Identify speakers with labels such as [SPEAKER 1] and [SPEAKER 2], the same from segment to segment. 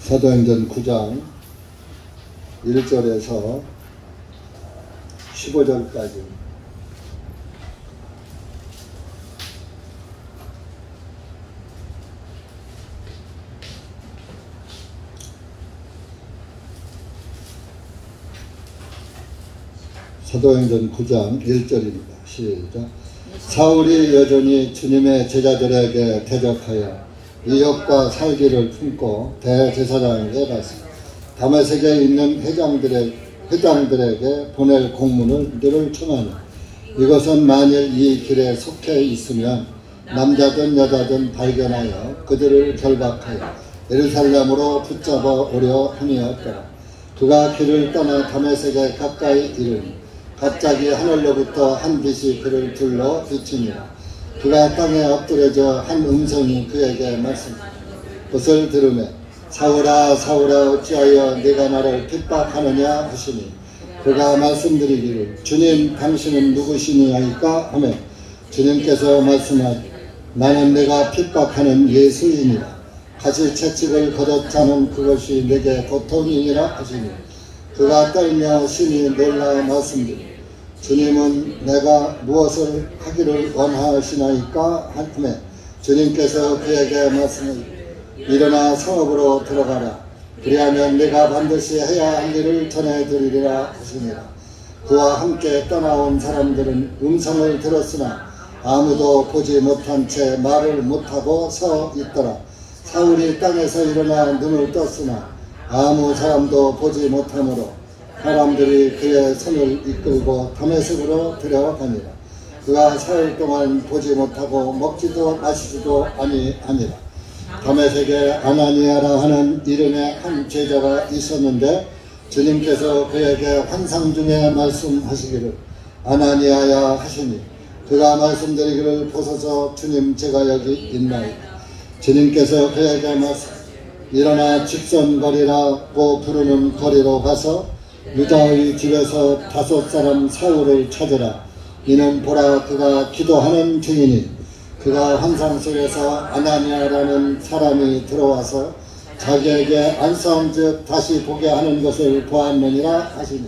[SPEAKER 1] 사도행전 9장 1절에서 15절까지 사도행전 9장 1절입니다. 시작. 사울이 여전히 주님의 제자들에게 대적하여 위협과 살기를 품고 대제사장에게 가서 다메섹에 있는 회장들에게 보낼 공문을 늘 청하니 이것은 만일 이 길에 속해 있으면 남자든 여자든 발견하여 그들을 결박하여 예루살렘으로 붙잡아 오려 함이었더라. 그가 길을 떠나 다메섹에 가까이 이르니 갑자기 하늘로부터 한 빛이 그를 둘러 비치니라. 그가 땅에 엎드려져 한 음성이 그에게 말씀하니 그것을 들으매 사울아 사울아 어찌하여 네가 나를 핍박하느냐 하시니 그가 말씀드리기를 주님 당신은 누구시니이까 하며 주님께서 말씀하시니 나는 내가 핍박하는 예수이니라. 같이 채찍을 거뒀자는 그것이 내게 고통이니라 하시니 그가 떨며 심히 놀라 말씀드리니 주님은 내가 무엇을 하기를 원하시나이까 하며 주님께서 그에게 말씀하시니 일어나 성읍으로 들어가라. 그리하면 내가 반드시 해야 할 일을 전해드리리라 하시니라. 그와 함께 떠나온 사람들은 음성을 들었으나 아무도 보지 못한 채 말을 못하고 서 있더라. 사울이 땅에서 일어나 눈을 떴으나 아무 사람도 보지 못하므로 사람들이 그의 손을 이끌고 다메섹으로 데려가니라. 그가 사흘 동안 보지 못하고 먹지도 마시지도 아니하니라. 다메섹에 아나니아라 하는 이름의 한 제자가 있었는데 주님께서 그에게 환상 중에 말씀하시기를 아나니아야 하시니 그가 말씀드리기를 보소서 주님 제가 여기 있나이다. 주님께서 그에게 말씀 일어나 직선거리라고 부르는 거리로 가서 유다의 집에서 5사람 사울을 찾으라. 이는 보라 그가 기도하는 중이니 그가 환상 속에서 아나니아라는 사람이 들어와서 자기에게 안수한즉 다시 보게 하는 것을 보았느니라 하시니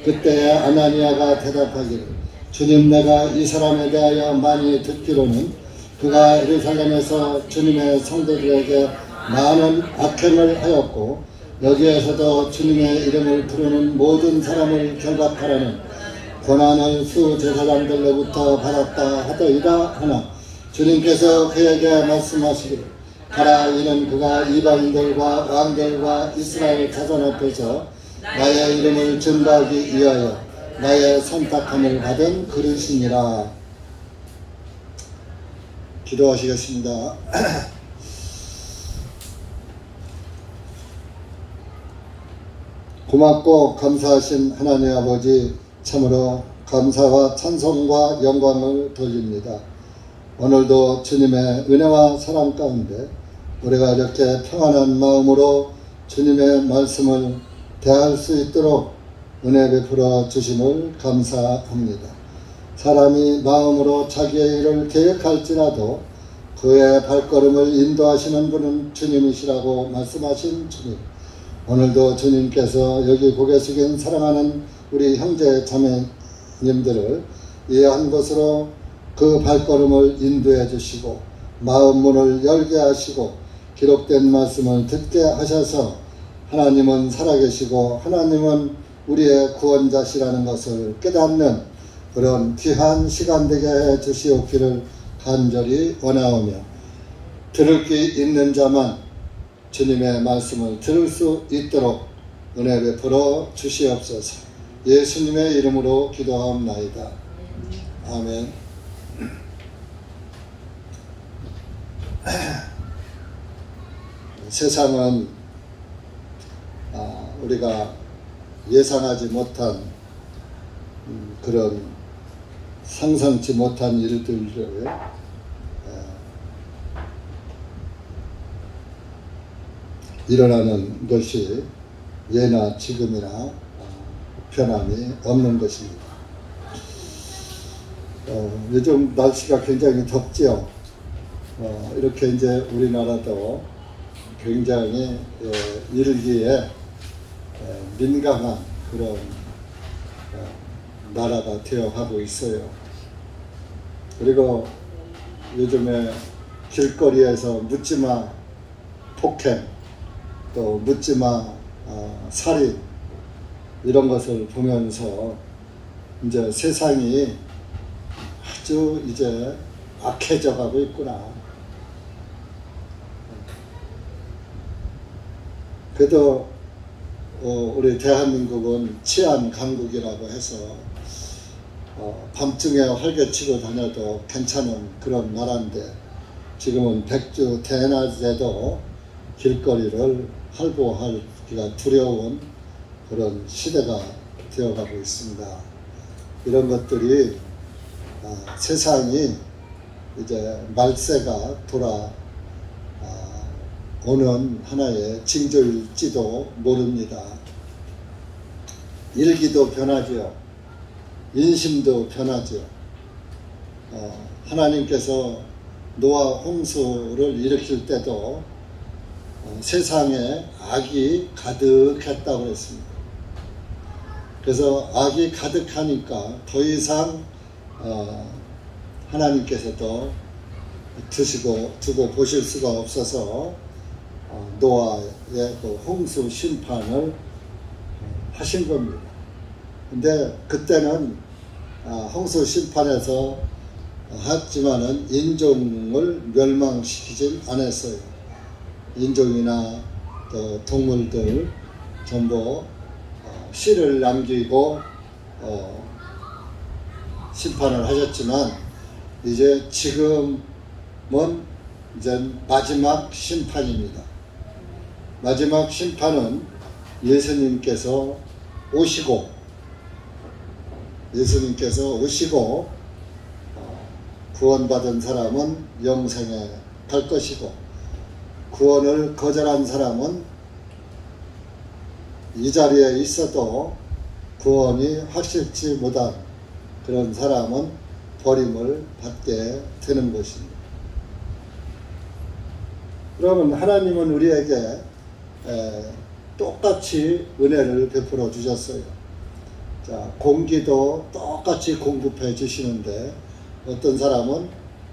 [SPEAKER 1] 그때에 아나니아가 대답하기를 주님 내가 이 사람에 대하여 많이 듣기로는 그가 예루살렘에서 주님의 성도들에게 많은 악행을 하였고 여기에서도 주님의 이름을 부르는 모든 사람을 결박하라는 권한을 수제사장들로부터 받았다 하더이다 하나 주님께서 그에게 말씀하시기를 가라. 이는 그가 이방인들과 왕들과 이스라엘 자손 앞에서 나의 이름을 증거하기 위하여 나의 선택함을 받은 그릇이니라. 기도하시겠습니다. 고맙고 감사하신 하나님 아버지 참으로 감사와 찬송과 영광을 돌립니다. 오늘도 주님의 은혜와 사랑 가운데 우리가 이렇게 평안한 마음으로 주님의 말씀을 대할 수 있도록 은혜 베풀어 주심을 감사합니다. 사람이 마음으로 자기의 일을 계획할지라도 그의 발걸음을 인도하시는 분은 주님이시라고 말씀하신 주님, 오늘도 주님께서 여기 고개 숙인 사랑하는 우리 형제 자매님들을 이 한 곳으로 그 발걸음을 인도해 주시고 마음 문을 열게 하시고 기록된 말씀을 듣게 하셔서 하나님은 살아계시고 하나님은 우리의 구원자시라는 것을 깨닫는 그런 귀한 시간 되게 해 주시옵기를 간절히 원하오며 들을 귀 있는 자만 주님의 말씀을 들을 수 있도록 은혜 베풀어 주시옵소서. 예수님의 이름으로 기도하옵나이다. 아멘. 세상은 우리가 예상하지 못한 그런 상상치 못한 일들을 일어나는 것이 예나 지금이나 변함이 없는 것입니다. 요즘 날씨가 굉장히 덥지요. 이렇게 이제 우리나라도 굉장히 일기에 민감한 그런 나라가 되어가고 있어요. 그리고 요즘에 길거리에서 묻지마 폭행, 또 묻지마 살인, 이런 것을 보면서 이제 세상이 아주 이제 악해져 가고 있구나. 그래도 우리 대한민국은 치안 강국이라고 해서 밤중에 활개치고 다녀도 괜찮은 그런 나라인데, 지금은 백주 대낮에도 길거리를 활보하기가 두려운 그런 시대가 되어가고 있습니다. 이런 것들이 세상이 이제 말세가 돌아오는 하나의 징조일지도 모릅니다. 일기도 변하죠. 인심도 변하죠. 하나님께서 노아 홍수를 일으킬 때도 세상에 악이 가득했다고 그랬습니다. 그래서 악이 가득하니까 더 이상 하나님께서도 두고 보실 수가 없어서 노아의 그 홍수 심판을 하신 겁니다. 근데 그때는 홍수 심판에서 했지만은 인종을 멸망시키진 않았어요. 인종이나 또 동물들 전부 씨를 남기고 심판을 하셨지만, 이제 지금은 이제 마지막 심판입니다. 마지막 심판은 예수님께서 오시고 구원받은 사람은 영생에 갈 것이고, 구원을 거절한 사람은 이 자리에 있어도 구원이 확실치 못한 그런 사람은 버림을 받게 되는 것입니다. 그러면 하나님은 우리에게 똑같이 은혜를 베풀어 주셨어요. 자, 공기도 똑같이 공급해 주시는데, 어떤 사람은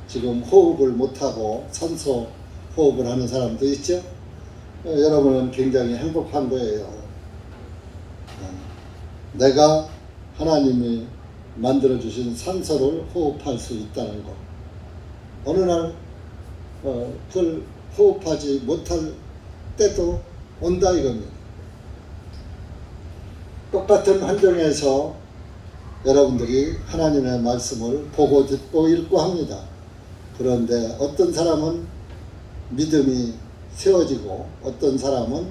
[SPEAKER 1] 지금 호흡을 못하고 산소 호흡을 하는 사람도 있죠. 여러분은 굉장히 행복한 거예요. 내가 하나님이 만들어주신 산소를 호흡할 수 있다는 것. 어느 날 그걸 호흡하지 못할 때도 온다 이겁니다. 똑같은 환경에서 여러분들이 하나님의 말씀을 보고 듣고 읽고 합니다. 그런데 어떤 사람은 믿음이 세워지고 어떤 사람은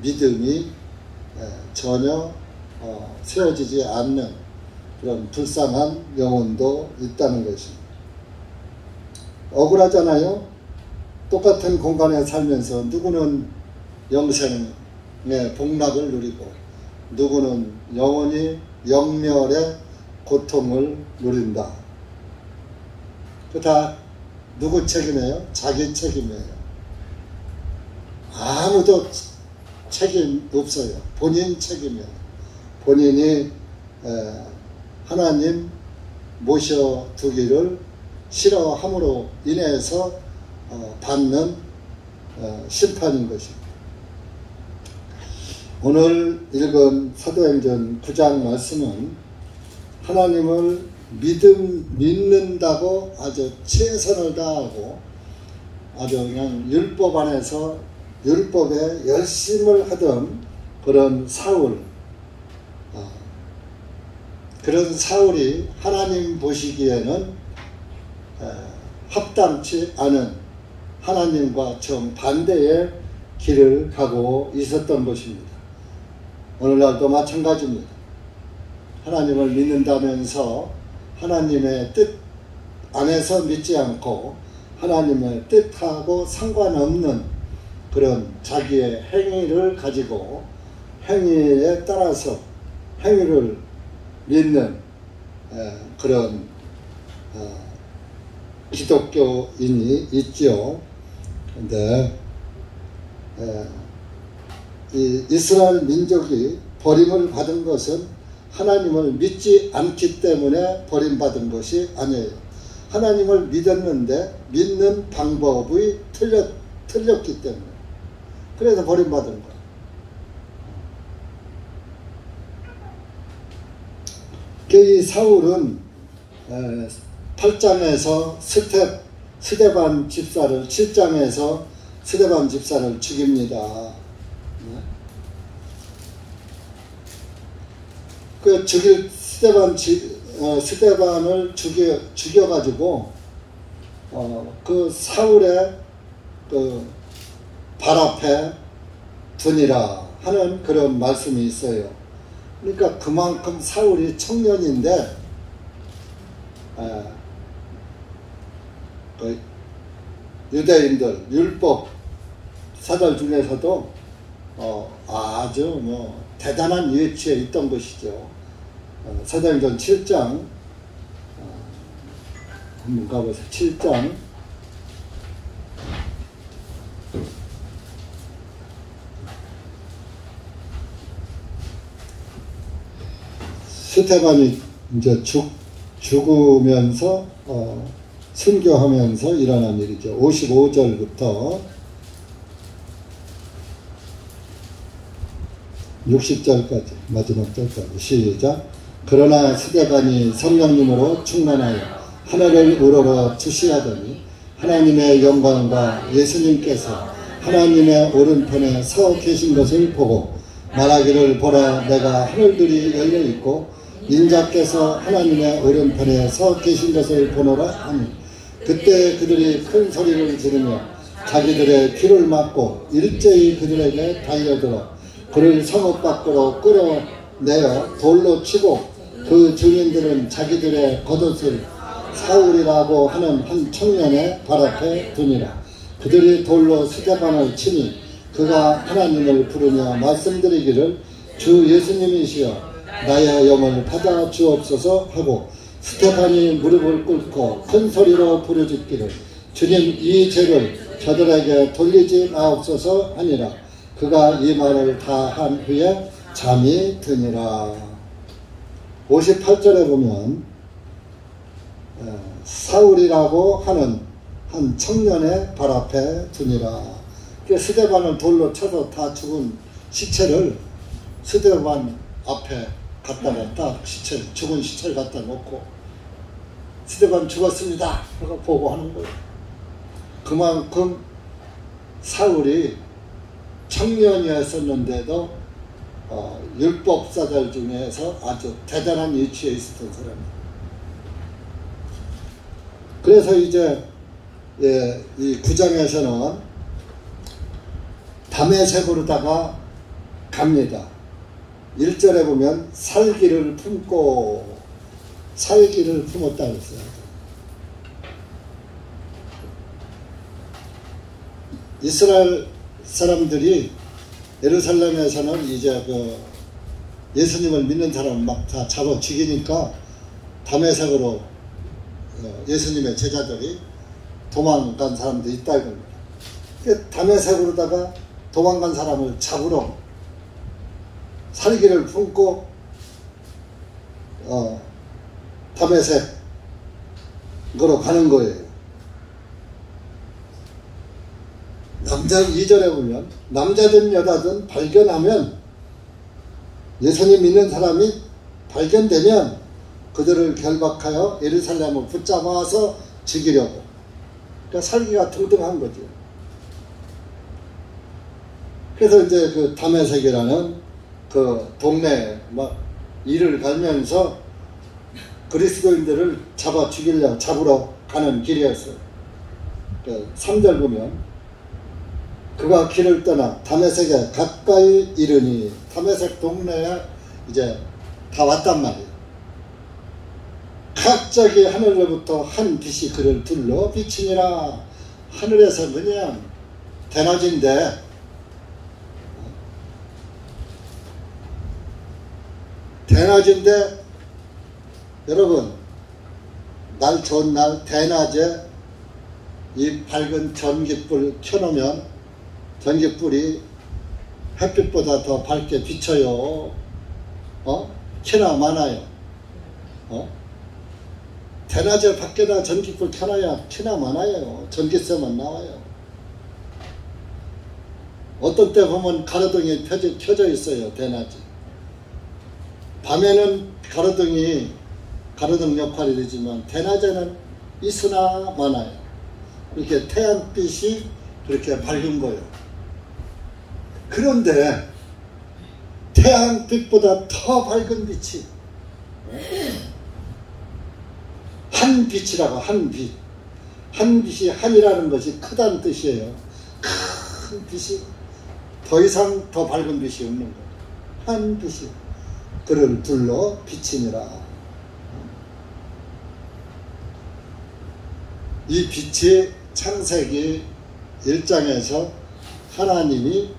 [SPEAKER 1] 믿음이 전혀 세워지지 않는 그런 불쌍한 영혼도 있다는 것입니다. 억울하잖아요. 똑같은 공간에 살면서 누구는 영생의 복락을 누리고 누구는 영원히 영멸의 고통을 누린다. 그 다 누구 책임이에요? 자기 책임이에요. 아무도 책임 없어요. 본인 책임이에요. 본인이 하나님 모셔두기를 싫어함으로 인해서 받는 심판인 것입니다. 오늘 읽은 사도행전 9장 말씀은 하나님을 믿는다고 아주 최선을 다하고 아주 그냥 율법 안에서 율법에 열심을 하던 그런 사울, 그런 사울이 하나님 보시기에는 합당치 않은 하나님과 정반대의 길을 가고 있었던 것입니다. 오늘날도 마찬가지입니다. 하나님을 믿는다면서 하나님의 뜻 안에서 믿지 않고 하나님의 뜻하고 상관없는 그런 자기의 행위를 가지고 행위에 따라서 행위를 믿는 그런 기독교인이 있죠. 근데 이 이스라엘 민족이 버림을 받은 것은 하나님을 믿지 않기 때문에 버림받은 것이 아니에요. 하나님을 믿었는데 믿는 방법이 틀렸기 때문에 그래서 버림받은 거예요. 이 사울은 8장에서 스데반 집사를 7장에서 스데반 집사를 죽입니다. 그 죽일 스데반을 죽여가지고 그 사울의 그 발 앞에 두니라 하는 그런 말씀이 있어요. 그러니까 그만큼 사울이 청년인데 그 유대인들 율법 사들 중에서도 아주 뭐 대단한 위치에 있던 것이죠. 사도행전 7장 한번 가보세요. 7장 스데반이 이제 죽으면서 순교하면서 일어난 일이죠. 55절부터 60절까지 마지막 절까지 시작. 그러나 스데반이 성령님으로 충만하여 하늘을 우러러 주시하더니 하나님의 영광과 예수님께서 하나님의 오른편에 서 계신 것을 보고 말하기를 보라 내가 하늘들이 열려있고 인자께서 하나님의 오른편에 서 계신 것을 보노라 하니 그때 그들이 큰 소리를 지르며 자기들의 귀를 막고 일제히 그들에게 달려들어 그를 성읍 밖으로 끌어내어 돌로 치고 그 증인들은 자기들의 겉옷을 사울이라고 하는 한 청년의 발 앞에 두니라. 그들이 돌로 스데반을 치니 그가 하나님을 부르며 말씀드리기를 주 예수님이시여 나의 영을 받아 주옵소서 하고 스데반이 무릎을 꿇고 큰 소리로 부르짖기를 주님 이 죄를 저들에게 돌리지 마옵소서 하니라. 그가 이 말을 다 한 후에 잠이 드니라. 58절에 보면 사울이라고 하는 한 청년의 발 앞에 두니라. 스데반을 돌로 쳐서 다 죽은 시체를 스데반 앞에 갖다가 딱 죽은 시체를 갖다 놓고 스데반 죽었습니다. 그러고 보고하는 거예요. 그만큼 사울이 청년이었었는데도 율법사들 중에서 아주 대단한 위치에 있었던 사람이에요. 그래서 이제 이 9장에서는 다메섹으로다가 갑니다. 1절에 보면 살기를 품었다 그랬어요. 이스라엘 사람들이 예루살렘에서는 이제 그 예수님을 믿는 사람을 막 다 잡아 죽이니까 다메섹으로 예수님의 제자들이 도망간 사람도 있다 이겁니다. 다메섹으로다가 도망간 사람을 잡으러 살기를 품고 다메섹으로 가는 거예요. 2절에 보면 남자든 여자든 발견하면 예수님 믿는 사람이 발견되면 그들을 결박하여 예루살렘을 붙잡아서 죽이려고. 그러니까 살기가 등등한 거죠. 그래서 이제 그 다메섹이라는 그 동네에 막 일을 갈면서 그리스도인들을 잡으러 가는 길이었어요. 3절 보면 그가 길을 떠나 다메섹에 가까이 이르니 다메섹 동네에 이제 다 왔단 말이에요. 갑자기 하늘로부터 한 빛이 그를 둘러 비치니라. 하늘에서 그냥 대낮인데 여러분 날 좋은 날 대낮에 이 밝은 전깃불 켜놓으면 전깃불이 햇빛보다 더 밝게 비쳐요. 키나 많아요. 대낮에 밖에다 전깃불 켜놔야 키나 많아요. 전기세만 나와요. 어떤 때 보면 가로등이 켜져 있어요. 대낮에. 밤에는 가로등 역할이 되지만 대낮에는 있으나 많아요. 이렇게 태양빛이 그렇게 밝은 거예요. 그런데 태양빛보다 더 밝은 빛이 한빛이라고. 한빛. 한빛이, 한이라는 것이 크다는 뜻이에요. 큰 빛이 더 이상 더 밝은 빛이 없는 거예요. 한빛이 그를 불러 비치니라. 이 빛이 창세기 1장에서 하나님이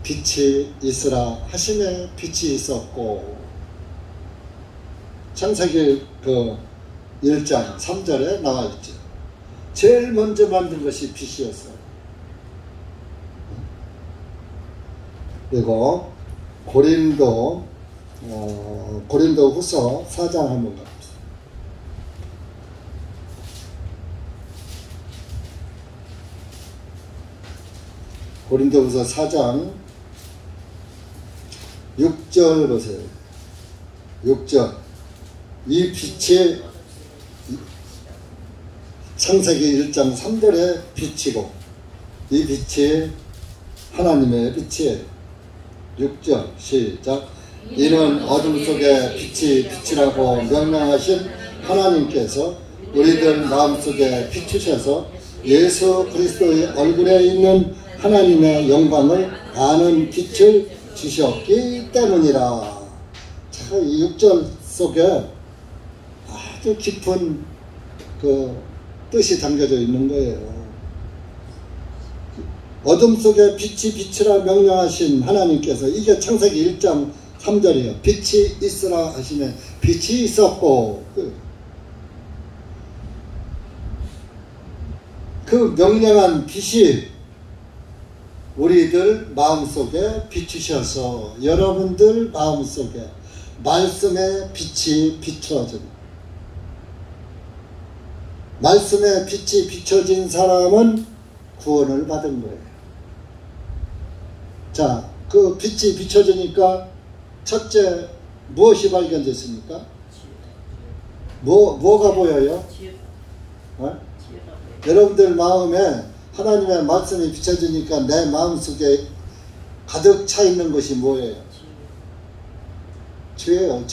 [SPEAKER 1] 빛이 있으라 하심에 빛이 있었고, 창세기 1장 3절에 나와 있죠. 제일 먼저 만든 것이 빛이었어요. 그리고 고린도 후서 4장 한번 갑니다. 고린도후서 4장 6절 보세요. 6절. 이 빛이 창세기 1장 3절의 빛이고, 이 빛이 하나님의 빛이에요. 6절 시작. 이는 어둠 속에 빛이 빛이라고 명령하신 하나님께서 우리들 마음속에 비추셔서 예수 그리스도의 얼굴에 있는 하나님의 영광을 아는 빛을 주셨기 때문이라. 자, 이 6절 속에 아주 깊은 뜻이 담겨져 있는 거예요. 어둠 속에 빛이 빛이라 명령하신 하나님께서, 이게 창세기 1장 3절이에요. 빛이 있으라 하시면 빛이 있었고, 그 명령한 빛이 우리들 마음속에 비추셔서 여러분들 마음속에 말씀의 빛이 비춰집니다. 말씀의 빛이 비춰진 사람은 구원을 받은 거예요. 자, 그 빛이 비춰지니까 첫째 무엇이 발견됐습니까? 뭐가 보여요? 여러분들 마음에 하나님의 말씀이 비춰지니까 내 마음속에 가득 차 있는 것이 뭐예요? 죄예요.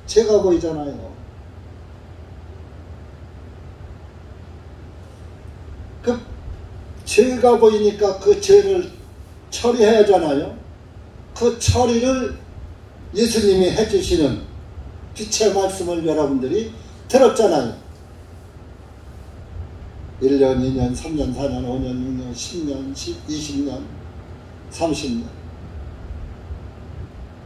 [SPEAKER 1] 죄가 보이잖아요. 그 죄가 보이니까 그 죄를 처리해야 하잖아요. 그 처리를 예수님이 해주시는 빛의 말씀을 여러분들이 들었잖아요. 1년, 2년, 3년, 4년, 5년, 6년, 10년, 20년, 30년.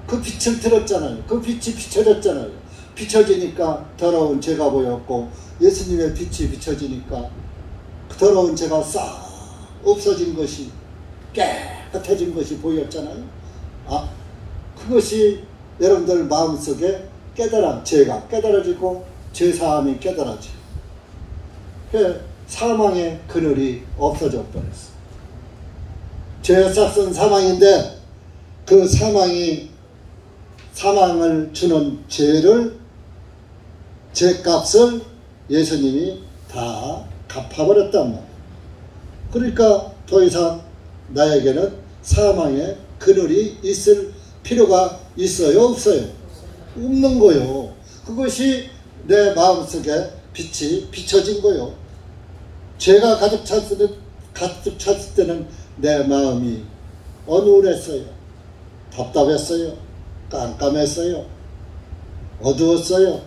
[SPEAKER 1] 그 빛을 들었잖아요. 그 빛이 비춰졌잖아요. 비춰지니까 더러운 죄가 보였고, 예수님의 빛이 비춰지니까 그 더러운 죄가 싹 없어진 것이, 깨끗해진 것이 보였잖아요. 그것이 여러분들 마음속에 죄가 깨달아지고 죄사함이 깨달아지고, 사망의 그늘이 없어져 버렸어. 죄의 싹은 사망인데, 그 사망을 주는 죄값을 예수님이 다 갚아버렸단 말이에요. 그러니까 더 이상 나에게는 사망의 그늘이 있을 필요가 있어요? 없어요? 없는 거요. 그것이 내 마음속에 빛이 비춰진 거요. 죄가 가득 찼을 때는 내 마음이 어두웠어요. 답답했어요. 깜깜했어요. 어두웠어요.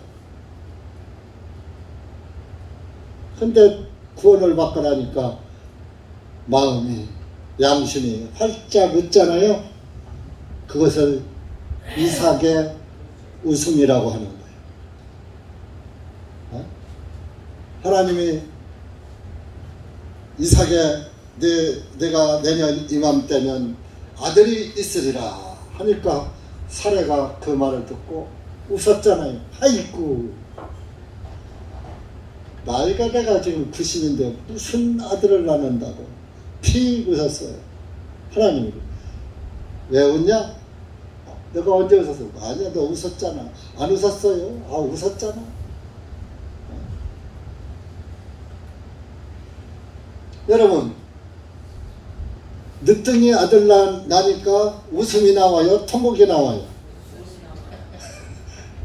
[SPEAKER 1] 근데 구원을 받고 나니까 마음이, 양심이 활짝 웃잖아요. 그것을 이삭의 웃음이라고 하는 거예요. 하나님이 이삭의 내가 내년 이맘때면 아들이 있으리라 하니까 사례가 그 말을 듣고 웃었잖아요. 아이고, 나이가 내가 지금 90인데 무슨 아들을 낳는다고 피 웃었어요. 하나님이. 왜 웃냐? 내가 언제 웃었어? 아니야, 너 웃었잖아. 안 웃었어요? 아, 웃었잖아. 여러분, 늦둥이 아들 나니까 웃음이 나와요? 통곡이 나와요?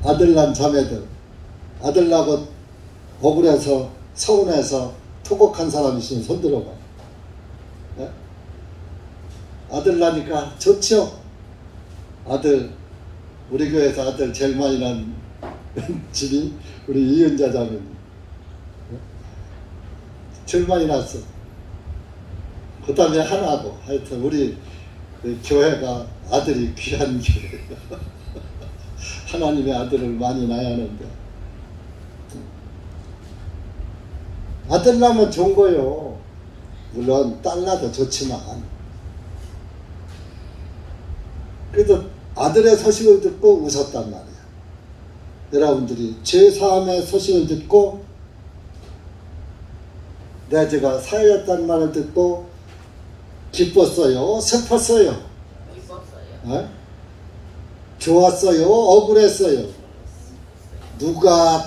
[SPEAKER 1] 아들 난 자매들, 아들 낳고 억울해서 서운해서 토곡한 사람 있으면 손 들어봐. 네? 아들 나니까 좋죠? 아들, 우리 교회에서 아들 제일 많이 난 집이 우리 이은자 자매님. 네? 제일 많이 났어. 그 다음에 하나고, 하여튼 우리 교회가 아들이 귀한 교회예요. 하나님의 아들을 많이 낳아야 하는데. 아들 낳으면 좋은 거요. 물론 딸 낳아도 좋지만. 그래도 아들의 소식을 듣고 웃었단 말이야. 여러분들이 제3의 소식을 듣고 내 죄가 사해졌다는 말을 듣고 기뻤어요? 슬펐어요? 기뻤어요. 좋았어요? 억울했어요? 누가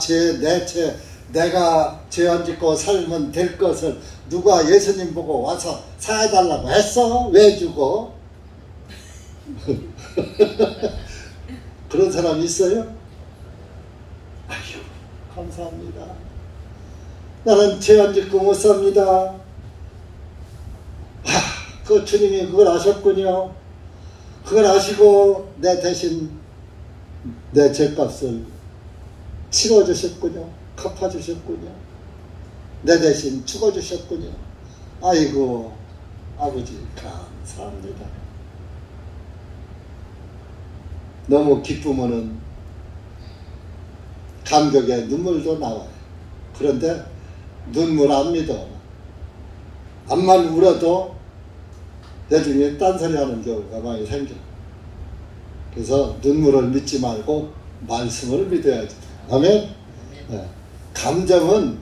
[SPEAKER 1] 내가 죄 안 짓고 살면 될 것을 누가 예수님 보고 와서 사해달라고 했어? 왜 주고? 그런 사람 있어요? 아휴, 감사합니다. 나는 죄 안 짓고 못 삽니다. 그 주님이 그걸 아셨군요. 그걸 아시고 내 대신 내 죄값을 치러주셨군요. 갚아주셨군요. 내 대신 죽어주셨군요. 아이고, 아버지 감사합니다. 너무 기쁘면은 감격에 눈물도 나와요. 그런데 눈물 안 믿어. 암만 울어도 나중에 딴소리 하는 경우가 많이 생겨. 그래서 눈물을 믿지 말고 말씀을 믿어야지. 아멘? 네. 감정은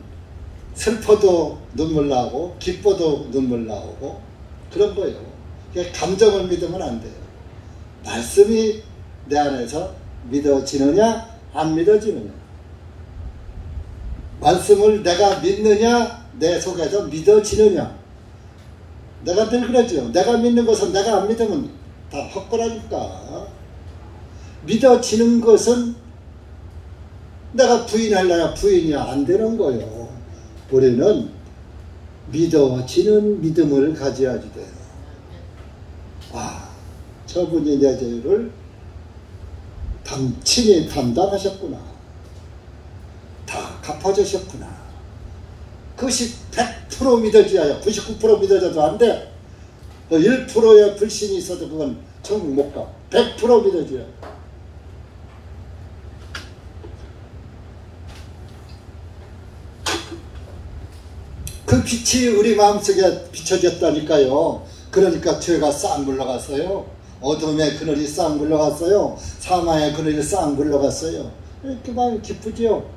[SPEAKER 1] 슬퍼도 눈물 나오고 기뻐도 눈물 나오고 그런 거예요. 감정을 믿으면 안 돼요. 말씀이 내 안에서 믿어지느냐 안 믿어지느냐. 말씀을 내가 믿느냐 내 속에서 믿어지느냐. 내가 늘 그러죠. 내가 믿는 것은 내가 안 믿으면 다 헛거라니까. 믿어지는 것은 내가 부인하려야 부인이 안 되는 거예요. 우리는 믿어지는 믿음을 가져야지 돼요. 아, 저분이 내 죄를 친히 담당하셨구나. 다 갚아주셨구나. 그것이 100% 믿어져야 99% 믿어져도 안 돼. 1%의 불신이 있어도 그건 천국 못 가. 100% 믿어져야 돼. 그 빛이 우리 마음속에 비춰졌다니까요. 그러니까 죄가 싹 물러갔어요. 어둠의 그늘이 싹 물러갔어요. 사망의 그늘이 싹 물러갔어요. 이렇게 마음이 기쁘죠.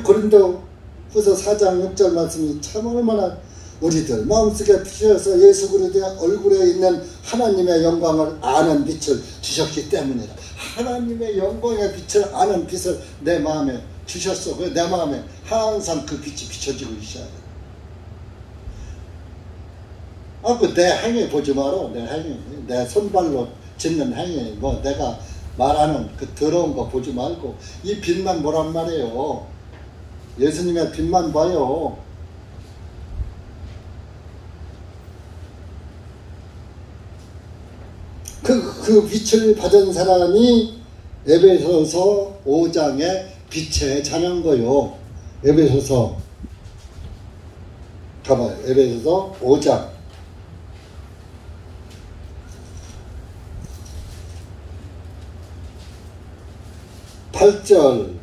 [SPEAKER 1] 고린도 후서 4장 6절 말씀이 참 얼마나 우리들 마음속에 비춰서 예수 그리스도의 얼굴에 있는 하나님의 영광을 아는 빛을 주셨기 때문이다. 하나님의 영광의 빛을 아는 빛을 내 마음에 주셨어. 그래서 내 마음에 항상 그 빛이 비춰지고 있어야 돼. 내 행위 보지 마라. 내 행위, 내 손발로 짓는 행위, 뭐 내가 말하는 그 더러운 거 보지 말고 이 빛만 보란 말이에요. 예수님의 빛만 봐요. 그 빛을 받은 사람이 에베소서 5장의 빛의 자녀인거요. 에베소서 가봐요. 에베소서 5장 8절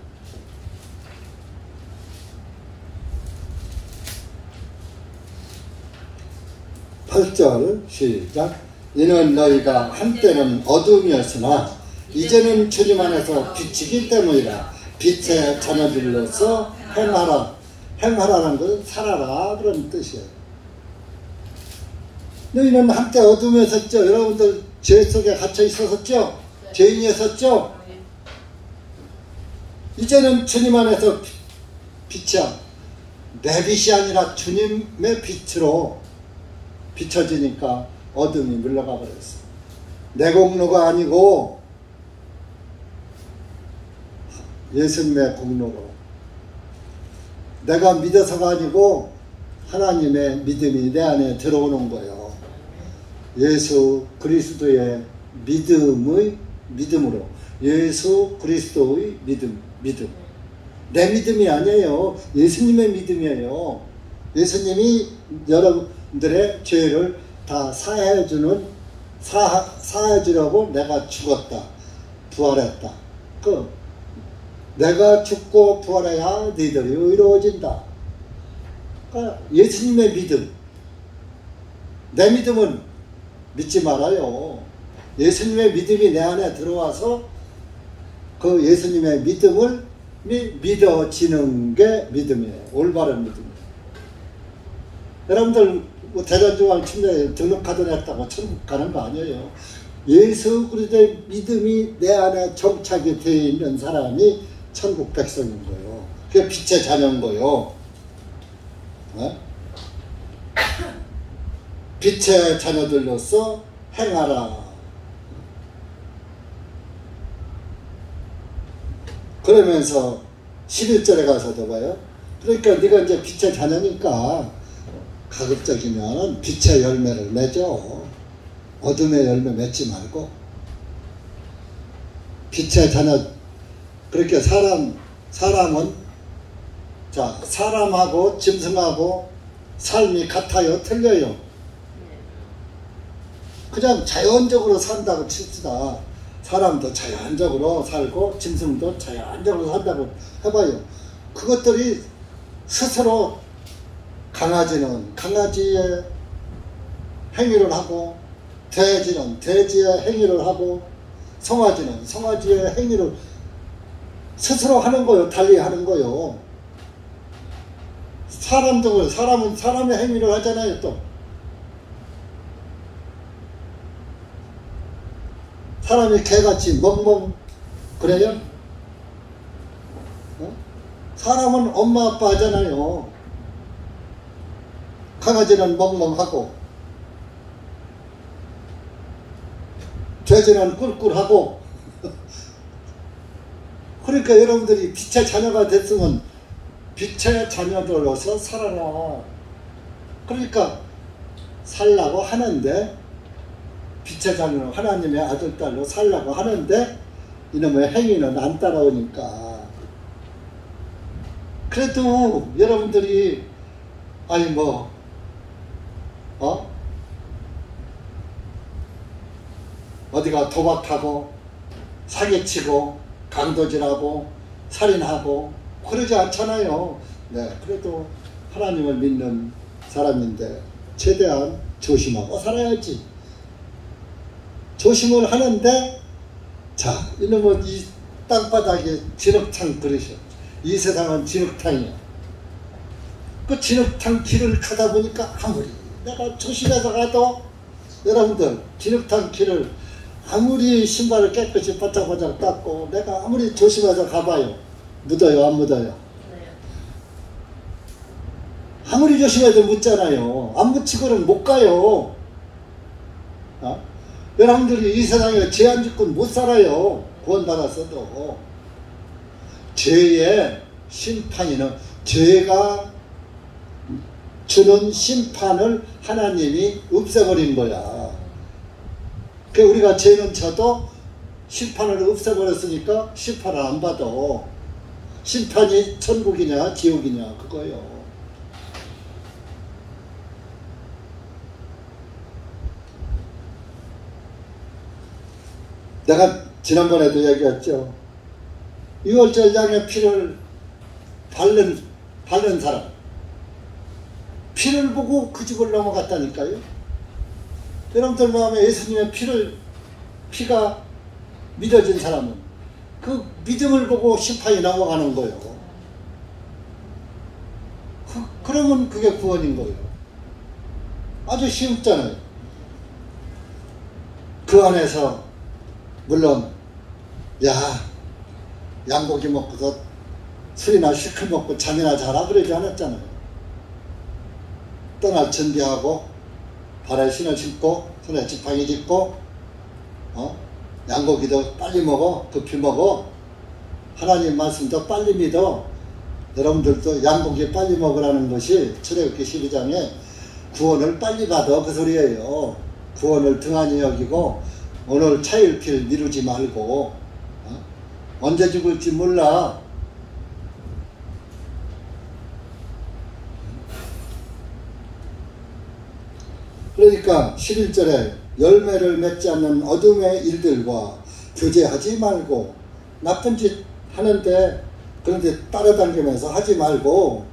[SPEAKER 1] 8절 시작. 이는 너희가 한때는 어둠이었으나 이제는 주님 안에서 빛이기 때문이라. 빛의 자녀들로서 행하라. 행하라는 것은 살아라 그런 뜻이에요. 너희는 한때 어둠에 있었죠. 여러분들 죄 속에 갇혀 있었죠. 죄인이었었죠. 이제는 주님 안에서 빛이야. 내 빛이 아니라 주님의 빛으로 비춰지니까 어둠이 물러가 버렸어. 내 공로가 아니고 예수님의 공로로, 내가 믿어서가 아니고 하나님의 믿음이 내 안에 들어오는 거예요. 예수 그리스도의 믿음으로, 예수 그리스도의 믿음. 내 믿음이 아니에요. 예수님의 믿음이에요. 예수님이 여러분들의 죄를 다 사해주려고 내가 죽었다, 부활했다. 내가 죽고 부활해야 너희들이 의로워진다. 그러니까 예수님의 믿음. 내 믿음은 믿지 말아요. 예수님의 믿음이 내 안에 들어와서 그 예수님의 믿음을 믿어지는 게 믿음이에요. 올바른 믿음이에요. 여러분들 대전중앙 침례에 등록카드 냈다고 천국 가는 거 아니에요. 예수 그리스도의 믿음이 내 안에 정착이 되어 있는 사람이 천국 백성인 거예요. 그게 빛의 자녀인 거예요. 네? 빛의 자녀들로서 행하라. 그러면서 11절에 가서도 봐요. 그러니까 네가 이제 빛의 자녀니까 가급적이면 빛의 열매를 맺어. 어둠의 열매 맺지 말고. 빛의 자녀. 그렇게 사람은 자, 사람하고 짐승하고 삶이 같아요, 틀려요? 그냥 자연적으로 산다고 칩시다. 사람도 자연적으로 살고 짐승도 자연적으로 산다고 해봐요. 그것들이 스스로 강아지는 강아지의 행위를 하고, 돼지는 돼지의 행위를 하고, 송아지는 송아지의 행위를 스스로 하는 거요. 달리 하는 거요. 사람은 사람의 행위를 하잖아요. 또 사람이 개같이 멍멍 그래요? 사람은 엄마 아빠 하잖아요. 강아지는 멍멍하고, 돼지는 꿀꿀하고. 그러니까 여러분들이 빛의 자녀가 됐으면 빛의 자녀들로서 살아라. 그러니까 살라고 하는데, 빛의 자녀로 하나님의 아들, 딸로 살라고 하는데 이놈의 행위는 안 따라오니까. 그래도 여러분들이 어디가 도박하고 사기치고 강도질하고 살인하고 그러지 않잖아요. 네, 그래도 하나님을 믿는 사람인데 최대한 조심하고 살아야지. 조심을 하는데, 자, 이놈은 이 땅바닥에 진흙탕 그릇이야. 이 세상은 진흙탕이야. 그 진흙탕 길을 가다 보니까 아무리 내가 조심해서 가도, 여러분들 진흙탕 길을 아무리 신발을 깨끗이 바짝바짝 닦고 내가 아무리 조심해서 가봐요. 묻어요, 안 묻어요? 아무리 조심해도 묻잖아요. 안 묻히고는 못 가요. 여러분들이 이 세상에 죄 안 짓고 못 살아요. 구원받았어도. 죄의 심판이는, 죄가 주는 심판을 하나님이 없애버린 거야. 그 우리가 죄는 져도 심판을 없애버렸으니까 심판을 안 받아. 심판이 천국이냐 지옥이냐 그거예요. 내가 지난번에도 얘기했죠. 유월절 양의 피를 바른 사람, 피를 보고 그 집을 넘어갔다니까요. 여러분들 마음에 예수님의 피가 믿어진 사람은 그 믿음을 보고 심판이 넘어가는 거예요. 그러면 그게 구원인 거예요. 아주 쉽잖아요. 그 안에서 물론 양고기 먹고서 술이나 실컷 먹고 잠이나 자라 그러지 않았잖아요. 떠날 준비하고 발에 신을 신고 손에 지팡이 짚고 양고기도 빨리 먹어, 급히 먹어, 하나님 말씀도 빨리 믿어. 여러분들도 양고기 빨리 먹으라는 것이 출애굽기 12장에 구원을 빨리 받아 그 소리예요. 구원을 등한히 여기고 오늘 차일피일 미루지 말고 언제 죽을지 몰라. 그러니까 11절에 열매를 맺지 않는 어둠의 일들과 교제하지 말고 나쁜 짓 하는데 그런데 따라다니면서 하지 말고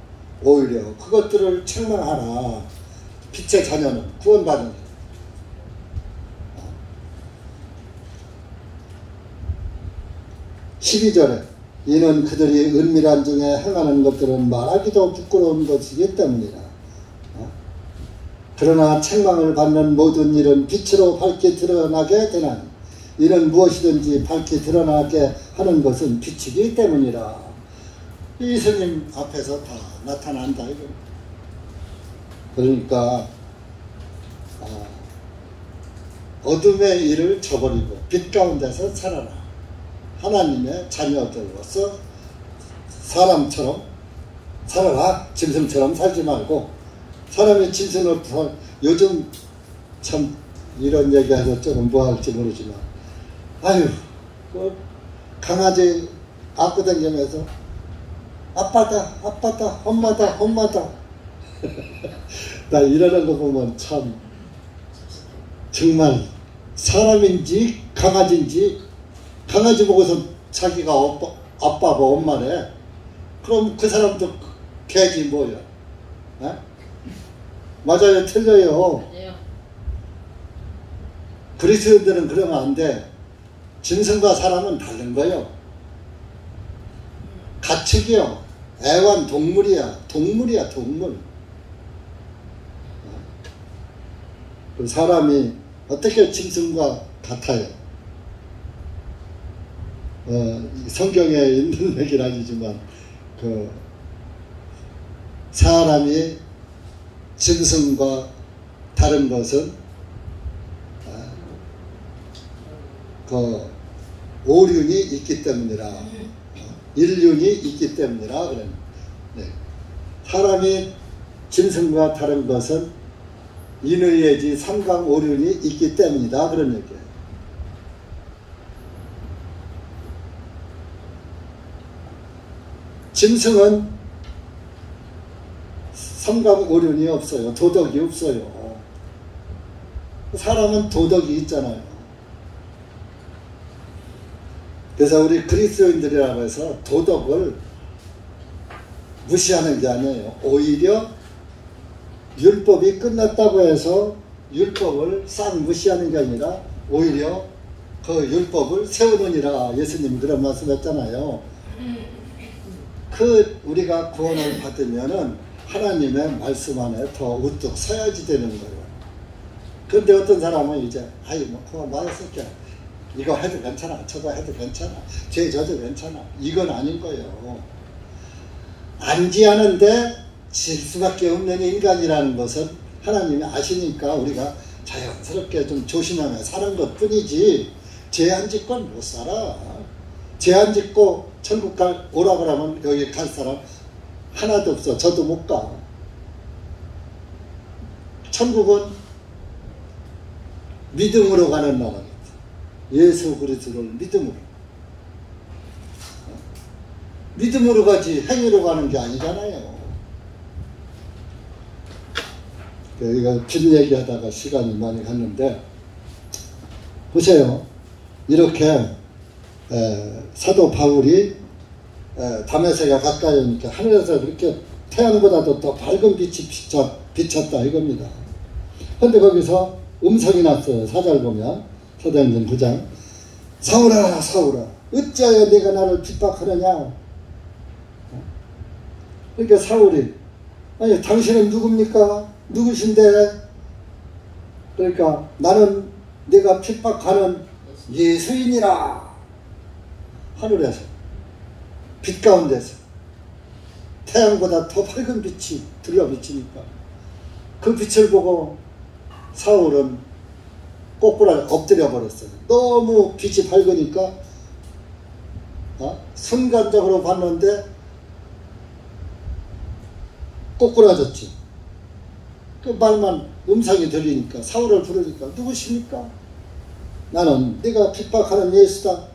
[SPEAKER 1] 오히려 그것들을 책망하라. 빛의 자녀는 구원받은 것. 12절에 이는 그들이 은밀한 중에 행하는 것들은 말하기도 부끄러운 것이기 때문이라. 그러나 책망을 받는 모든 일은 빛으로 밝게 드러나게 되나니 이는 무엇이든지 밝게 드러나게 하는 것은 빛이기 때문이라. 예수님 앞에서 다 나타난다 이거. 그러니까 어둠의 일을 저버리고 빛 가운데서 살아라. 하나님의 자녀들로서 사람처럼 살아라. 짐승처럼 살지 말고. 사람이 짐승을 요즘 참 이런 얘기해서 조금 뭐 할지 모르지만 강아지 안고 다니면서 아빠다 엄마다 나 이러는 거 보면 참 정말 사람인지 강아지인지. 강아지 보고서 자기가 아빠고 엄마래. 그럼 그 사람도 개지 뭐야. 에? 맞아요 틀려요. 그리스도인들은 그러면 안 돼. 짐승과 사람은 다른 거예요. 가축이요. 애완동물이야. 동물이야 동물. 그 사람이 어떻게 짐승과 같아요? 성경에 있는 얘기는 아니지만 그 사람이 짐승과 다른 것은 그 오륜이 있기 때문이라. 일륜이 있기 때문이라 그래. 네. 사람이 짐승과 다른 것은 인의예지 삼강오륜이 있기 때문이다 그런 얘기예요. 짐승은 삼강오륜이 없어요. 도덕이 없어요. 사람은 도덕이 있잖아요. 그래서 우리 그리스도인들이라고 해서 도덕을 무시하는 게 아니에요. 오히려 율법이 끝났다고 해서 율법을 싹 무시하는 게 아니라 오히려 그 율법을 세우느니라. 예수님이 그런 말씀했잖아요. 그 우리가 구원을 받으면은 하나님의 말씀 안에 더 우뚝 서야지 되는 거예요. 그런데 어떤 사람은 이제 뭐 그거 맞았을게. 이거 해도 괜찮아. 저거 해도 괜찮아. 죄 져도 괜찮아. 이건 아닌 거예요. 안지하는데 질 수밖에 없는 인간이라는 것은 하나님이 아시니까 우리가 자연스럽게 좀 조심하며 사는 것 뿐이지 죄 안 짓고는 못 살아. 죄 안 짓고 천국 오라 그러면 여기 갈 사람 하나도 없어. 저도 못 가. 천국은 믿음으로 가는 나라입니다. 예수 그리스도를 믿음으로 가지 행위로 가는 게 아니잖아요. 이거 긴 얘기하다가 시간이 많이 갔는데 보세요. 이렇게 사도 바울이 다메섹에 가까이 오니까 하늘에서 그렇게 태양보다도 더 밝은 빛이 비쳤다 이겁니다. 그런데 거기서 음성이 났어요. 사절 보면 사도행전 9장 사울아 사울아 어찌하여 네가 나를 핍박하느냐. 그러니까 사울이 아니 당신은 누굽니까? 누구신데? 그러니까 나는 네가 핍박하는 예수인이라. 하늘에서 빛 가운데서 태양보다 더 밝은 빛이 들려 비치니까 그 빛을 보고 사울은 꼬꾸라 엎드려 버렸어요. 너무 빛이 밝으니까 순간적으로 봤는데 꼬꾸라졌지. 그 말만 음성이 들리니까 사울을 부르니까 누구십니까? 나는 네가 핍박하는 예수다.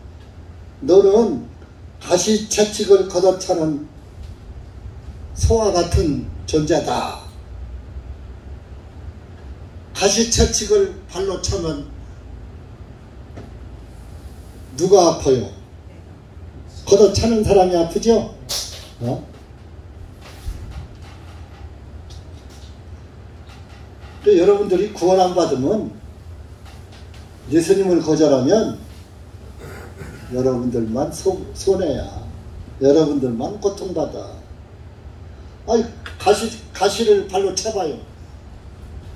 [SPEAKER 1] 너는 가시채찍을 걷어차는 소와 같은 존재다. 가시채찍을 발로 차면 누가 아파요? 걷어차는 사람이 아프죠? 여러분들이 구원 안 받으면 예수님을 거절하면 여러분들만 손해야. 여러분들만 고통받아. 아이 가시를 발로 차봐요.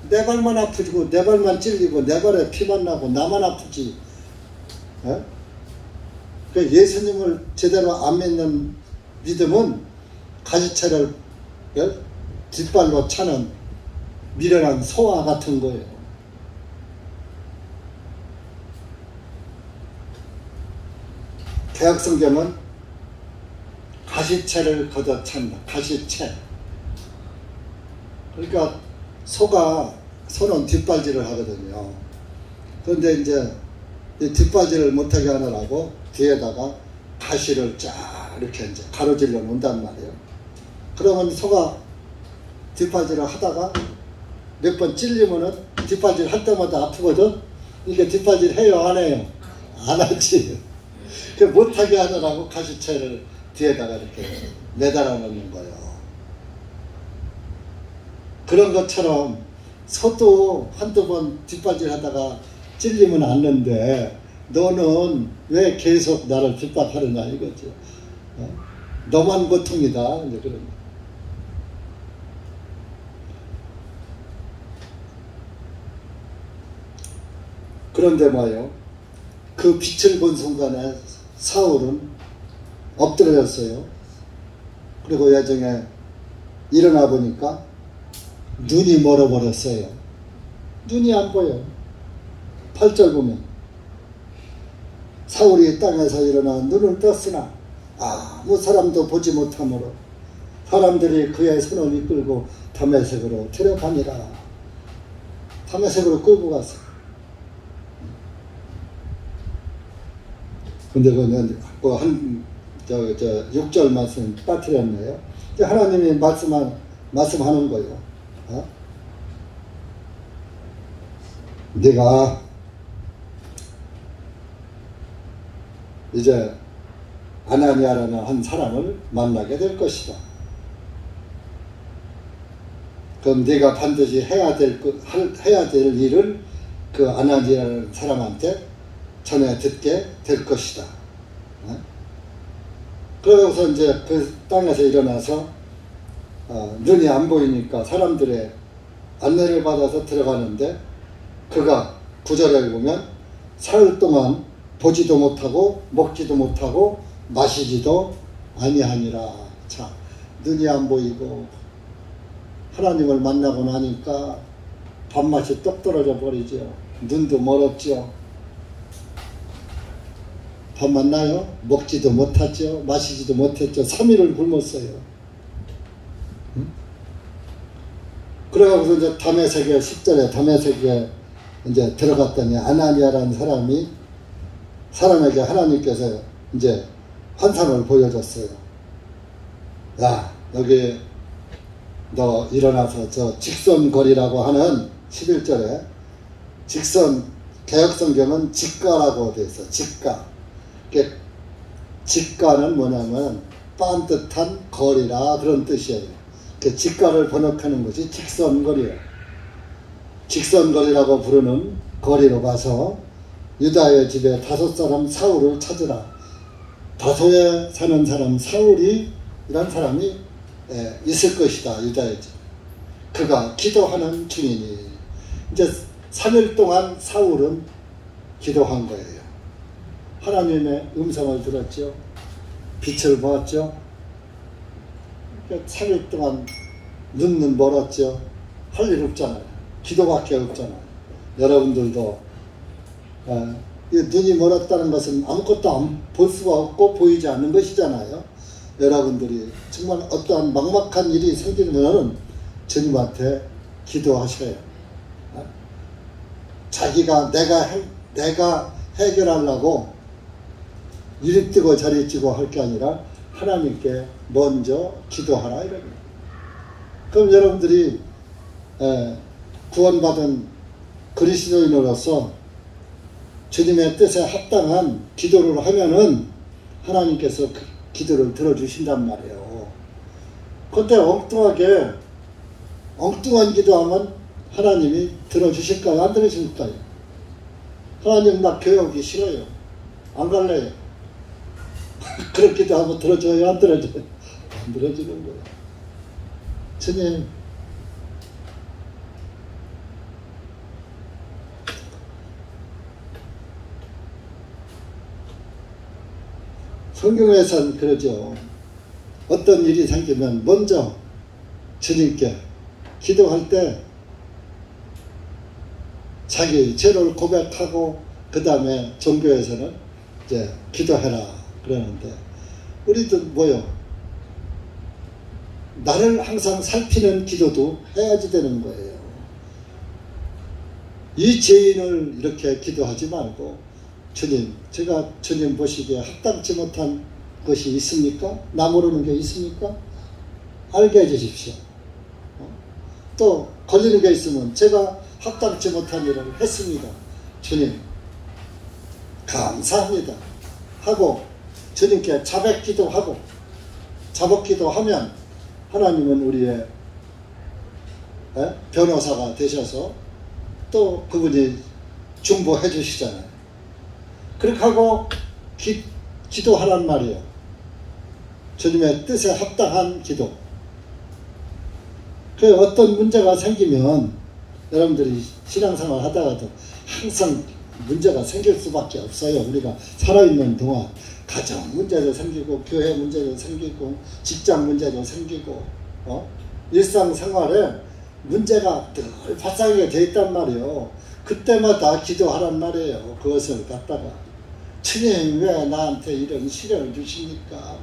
[SPEAKER 1] 내 발만 아프고 내 발만 찔리고 내 발에 피만 나고 나만 아프지. 예수님을 제대로 안 믿는 믿음은 가시채를 뒷발로 차는 미련한 소와 같은 거예요. 개혁성경은 가시채를 걷어찬다. 가시채. 그러니까 소는 뒷발질을 하거든요. 그런데 이제 이 뒷발질을 못하게 하느라고 뒤에다가 가시를 쫙 이렇게 이제 가로질러 놓는단 말이에요. 그러면 소가 뒷발질을 하다가 몇 번 찔리면은 뒷발질 할 때마다 아프거든. 이게 뒷발질 해요, 안 해요? 안 하지. 그 못하게 하느라고 가시채를 뒤에다가 이렇게 매달아 놓는 거예요. 그런 것처럼 소도 한두 번 뒷발질 하다가 찔리면 않는데 너는 왜 계속 나를 핍박하느냐 이거죠. 너만 고통이다. 이제 그런. 그런데 뭐예요? 그 빛을 본 순간에 사울은 엎드려졌어요. 그리고 야정에 일어나 보니까 눈이 멀어버렸어요. 눈이 안 보여. 8절 보면 사울이 땅에서 일어나 눈을 떴으나 아무 사람도 보지 못하므로 사람들이 그의 손을 이끌고 다메섹으로 데려가니라. 다메섹으로 끌고 갔어. 근데 그건 6절 말씀 빠뜨렸네요. 하나님이 말씀하는 거예요. 네가 이제 아나니아라는 한 사람을 만나게 될 것이다. 그럼 네가 반드시 해야 될 일을 그 아나니아라는 사람한테 전해 듣게 될 것이다. 그러고서 이제 그 땅에서 일어나서 눈이 안 보이니까 사람들의 안내를 받아서 들어가는데 그가 9절에 보면 사흘 동안 보지도 못하고 먹지도 못하고 마시지도 아니하니라. 자, 눈이 안 보이고 하나님을 만나고 나니까 밥맛이 똑 떨어져 버리죠. 눈도 멀었죠. 밥 만나요? 먹지도 못하죠. 마시지도 못했죠. 3일을 굶었어요. 응? 그래가지고 이제 다메섹에 10절에 다메섹에 이제 들어갔더니 아나니아라는 사람에게 하나님께서 이제 환상을 보여줬어요. 야, 여기 너 일어나서 저 직선거리라고 하는 11절에 개혁성경은 직가라고 되어 있어. 직가. 직가는 뭐냐면 빤듯한 거리라 그런 뜻이에요. 직가를 번역하는 것이 직선거리예요. 직선거리라고 부르는 거리로 가서 유다의 집에 5사람 사울을 찾으라. 다소에 사는 사람 사울이 이런 사람이 있을 것이다. 유다의 집. 그가 기도하는 중이니. 이제 3일 동안 사울은 기도한 거예요. 하나님의 음성을 들었죠. 빛을 보았죠. 3일 동안 눈은 멀었죠. 할 일 없잖아요. 기도밖에 없잖아요. 여러분들도 눈이 멀었다는 것은 아무것도 볼 수가 없고 보이지 않는 것이잖아요. 여러분들이 정말 어떠한 막막한 일이 생기면 주님한테 기도하셔요. 자기가 내가 해결하려고 이리 뛰고 저리 뛰고 할 게 아니라 하나님께 먼저 기도하라 이런 거예요. 그럼 여러분들이 구원받은 그리스도인으로서 주님의 뜻에 합당한 기도를 하면은 하나님께서 그 기도를 들어주신단 말이에요. 그때 엉뚱한 기도하면 하나님이 들어주실까요? 안 들어주실까요? 하나님 나 교회 오기 싫어요. 안 갈래요. 그런 기도하면 들어줘요? 안 들어줘요? 안 들어주는 거예요. 주님 성경에서는 그러죠. 어떤 일이 생기면 먼저 주님께 기도할 때 자기 죄를 고백하고 그 다음에 종교에서는 이제 기도해라 그러는데 우리도 뭐요? 나를 항상 살피는 기도도 해야지 되는 거예요. 이 죄인을 이렇게 기도하지 말고 주님, 제가 주님 보시기에 합당치 못한 것이 있습니까? 나 모르는 게 있습니까? 알게 해주십시오. 또 걸리는 게 있으면 제가 합당치 못한 일을 했습니다. 주님 감사합니다 하고 주님께 자백기도하고 자복기도하면 하나님은 우리의 변호사가 되셔서 또 그분이 중보해 주시잖아요. 그렇게 하고 기도하란 말이에요. 주님의 뜻에 합당한 기도. 그 어떤 문제가 생기면 여러분들이 신앙생활 하다가도 항상 문제가 생길 수밖에 없어요. 우리가 살아있는 동안 가정 문제도 생기고 교회 문제도 생기고 직장 문제도 생기고 일상생활에 문제가 늘 발생하게 돼 있단 말이에요. 그때마다 기도하란 말이에요. 그것을 갖다가 주님 왜 나한테 이런 시련을 주십니까?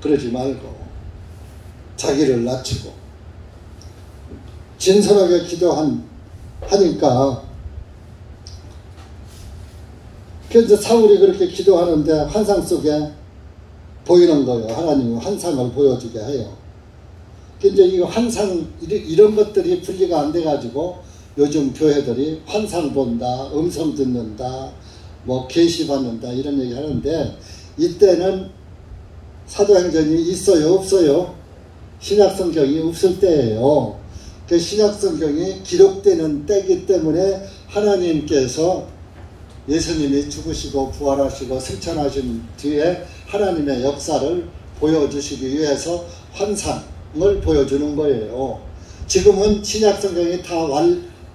[SPEAKER 1] 그러지 말고 자기를 낮추고 진솔하게 기도하니까 그래서 사울이 그렇게 기도하는데 환상 속에 보이는 거예요. 하나님은 환상을 보여주게 해요. 이제 이 환상 이런 것들이 분리가 안 돼가지고 요즘 교회들이 환상 본다, 음성 듣는다, 뭐 계시 받는다 이런 얘기 하는데 이때는 사도행전이 있어요, 없어요? 신약성경이 없을 때예요. 그 신약성경이 기록되는 때이기 때문에 하나님께서 예수님이 죽으시고 부활하시고 승천하신 뒤에 하나님의 역사를 보여주시기 위해서 환상을 보여주는 거예요. 지금은 신약성경이 다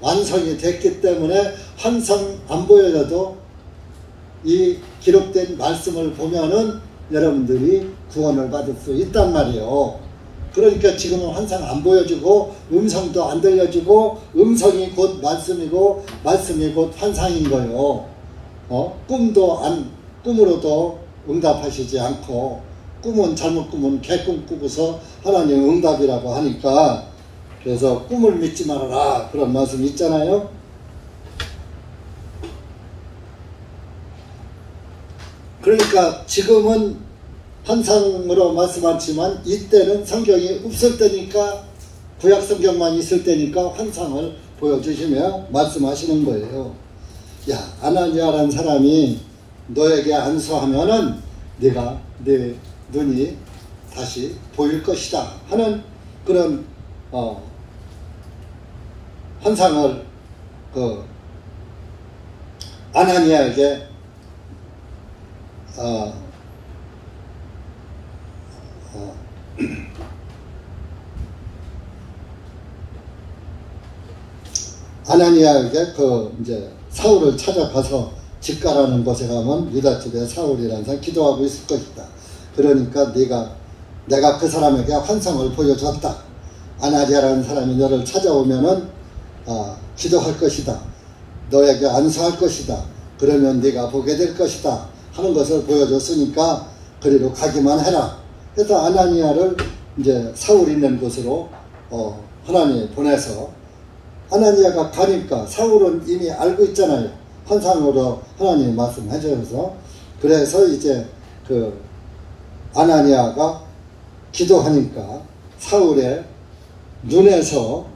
[SPEAKER 1] 완성이 됐기 때문에 환상 안 보여줘도 이 기록된 말씀을 보면은 여러분들이 구원을 받을 수 있단 말이에요. 그러니까 지금은 환상 안 보여주고 음성도 안 들려주고 음성이 곧 말씀이고 말씀이 곧 환상인 거예요. 꿈으로도 응답하시지 않고 꿈은 잘못 꾸면 개꿈 꾸고서 하나님 응답이라고 하니까 그래서 꿈을 믿지 말아라 그런 말씀이 있잖아요. 그러니까 지금은 환상으로 말씀하지만 이때는 성경이 없을 때니까 구약 성경만 있을 때니까 환상을 보여주시며 말씀하시는 거예요. 야 아나니아라는 사람이 너에게 안수하면은 네가 내 눈이 다시 보일 것이다 하는 그런 환상을 그 아나니아에게 아나니아에게 그 이제 사울을 찾아가서 집가라는 곳에 가면 유다 집에 사울이라는 사람 기도하고 있을 것이다. 그러니까 내가 그 사람에게 환상을 보여줬다. 아나니아라는 사람이 너를 찾아오면은 기도할 것이다. 너에게 안수할 것이다. 그러면 네가 보게 될 것이다. 하는 것을 보여줬으니까 그리로 가기만 해라. 그래서 아나니아를 이제 사울 있는 곳으로 하나님이 보내서 아나니아가 가니까 사울은 이미 알고 있잖아요. 환상으로 하나님이 말씀해 주셔서. 그래서 이제 그 아나니아가 기도하니까 사울의 눈에서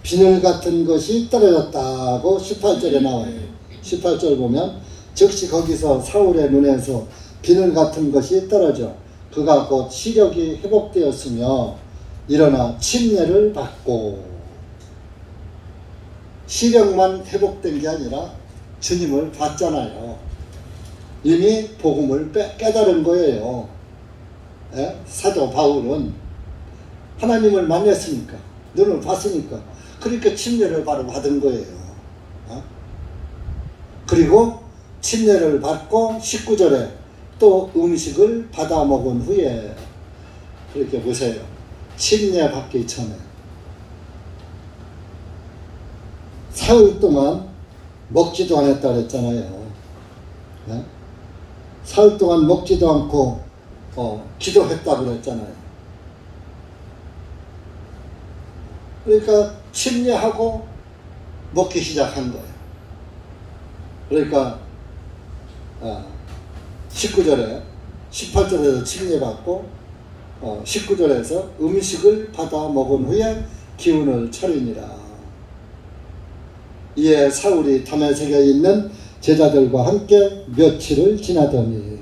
[SPEAKER 1] 비늘 같은 것이 떨어졌다고 18절에 나와요. 18절 보면 즉시 거기서 사울의 눈에서 비늘 같은 것이 떨어져 그가 곧 시력이 회복되었으며 일어나 침례를 받고, 시력만 회복된 게 아니라 주님을 봤잖아요. 이미 복음을 깨달은 거예요. 예? 사도 바울은 하나님을 만났으니까, 눈을 봤으니까, 그러니까 침례를 바로 받은 거예요. 그리고 침례를 받고 19절에 또 음식을 받아 먹은 후에, 그렇게 보세요. 침례 받기 전에 사흘 동안 먹지도 않았다 그랬잖아요. 네? 사흘 동안 먹지도 않고 기도했다고 그랬잖아요. 그러니까 침례하고 먹기 시작한 거예요. 그러니까 19절에 18절에서 침례받고 19절에서 음식을 받아 먹은 후에 기운을 차리니라. 이에 사울이 다메섹에 있는 제자들과 함께 며칠을 지나더니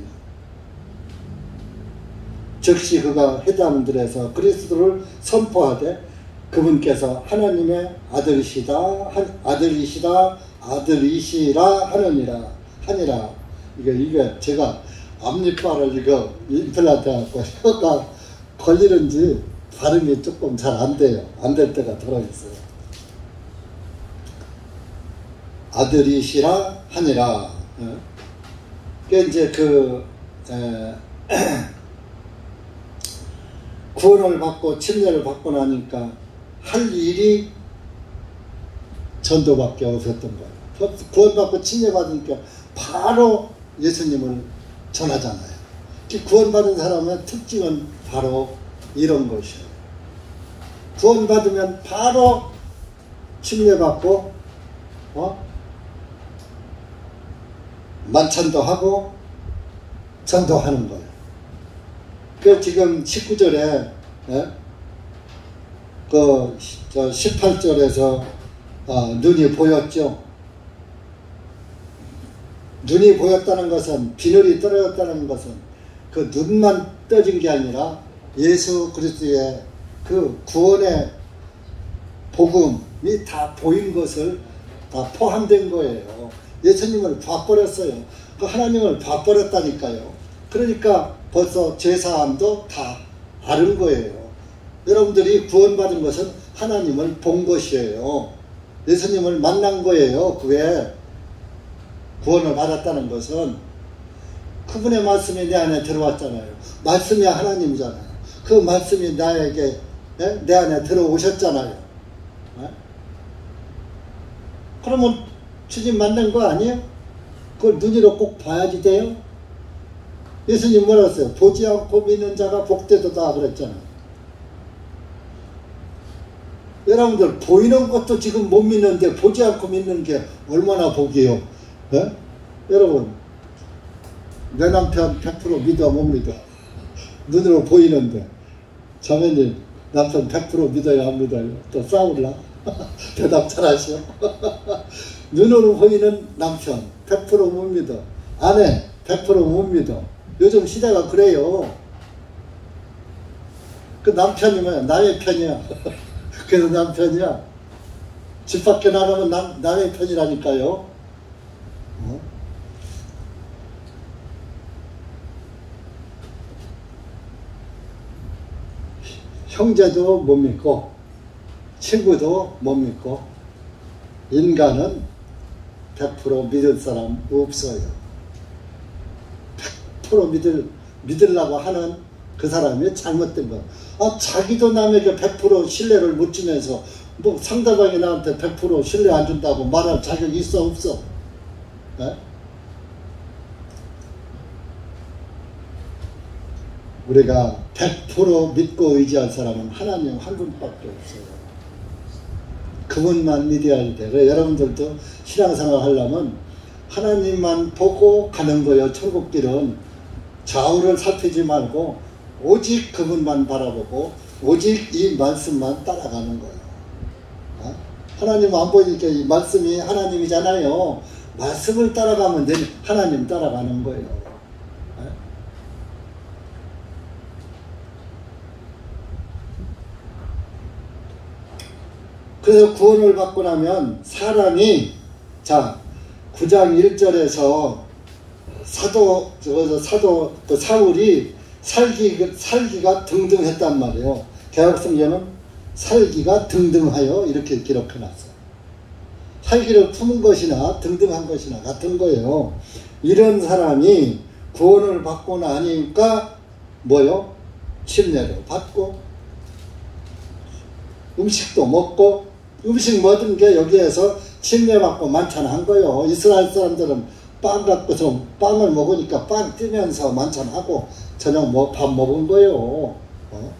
[SPEAKER 1] 즉시 그가 회당들에서 그리스도를 선포하되 그분께서 하나님의 아들이시라 하니라. 이게 제가 앞니빨을 임플란트 해갖고 혀가 걸리는지 발음이 조금 잘 안 돼요. 안 될 때가 들어있어요. 아들이시라 하니라. 그게 이제 구원을 받고 침례를 받고 나니까 할 일이 전도밖에 없었던 거예요. 구원받고 침례받으니까 바로 예수님을 전하잖아요. 구원받은 사람의 특징은 바로 이런 것이에요. 구원받으면 바로 침례받고 만찬도 하고 전도하는 거예요. 그 지금 19절에 18절에서 눈이 보였죠. 눈이 보였다는 것은, 비늘이 떨어졌다는 것은 그 눈만 떠진 게 아니라 예수 그리스도의 그 구원의 복음이 다 보인 것을 다 포함된 거예요. 예수님을 봐버렸어요. 그 하나님을 봐버렸다니까요. 그러니까 벌써 죄사함도 다 아는 거예요. 여러분들이 구원받은 것은 하나님을 본 것이에요. 예수님을 만난 거예요. 그게 구원을 받았다는 것은 그분의 말씀이 내 안에 들어왔잖아요. 말씀이 하나님이잖아요. 그 말씀이 나에게 내 안에 들어오셨잖아요. 그러면 주님 만난 거 아니에요? 그걸 눈으로 꼭 봐야지 돼요? 예수님 뭐라 했어요? 보지 않고 믿는 자가 복되도다 그랬잖아요. 여러분들 보이는 것도 지금 못 믿는데 보지 않고 믿는 게 얼마나 복이에요? 네? 여러분, 내 남편 100% 믿어 못 믿어? 눈으로 보이는데. 자매님, 남편 100% 믿어요 안 믿어요? 또 싸울라? 대답 잘하시오. 눈으로 보이는 남편 100% 못 믿어. 아내 100% 못 믿어. 요즘 시대가 그래요. 그 남편이면 나의 편이야. 그래서 남편이야. 집 밖에 나가면 남의 편이라니까요. 어? 형제도 못 믿고 친구도 못 믿고 인간은 100% 믿을 사람 없어요. 100% 믿으려고 하는 그 사람이 잘못된 거야. 자기도 남에게 100% 신뢰를 못 주면서 뭐 상대방이 나한테 100% 신뢰 안 준다고 말할 자격이 있어 없어? 네? 우리가 100% 믿고 의지할 사람은 하나님 한 분밖에 없어요. 그분만 믿어야 돼. 그래, 여러분들도 신앙생활 하려면 하나님만 보고 가는 거예요. 천국길은 좌우를 살피지 말고 오직 그분만 바라보고 오직 이 말씀만 따라가는 거예요. 어? 하나님 안 보이니까 이 말씀이 하나님이잖아요. 말씀을 따라가면 하나님 따라가는 거예요. 어? 그래서 구원을 받고 나면 사람이, 자, 9장 1절에서 사울이 살기가 등등했단 말이에요. 개혁성경은 살기가 등등하여 이렇게 기록해놨어요. 살기를 품은 것이나 등등한 것이나 같은 거예요. 이런 사람이 구원을 받고 나니까 뭐요? 침례를 받고 음식도 먹고, 음식 모든 게 여기에서 침례받고 만찬한 거예요. 이스라엘 사람들은 빵 갖고서 빵을 먹으니까 빵 뜨면서 만찬하고 저녁 밥 먹은 거예요. 어?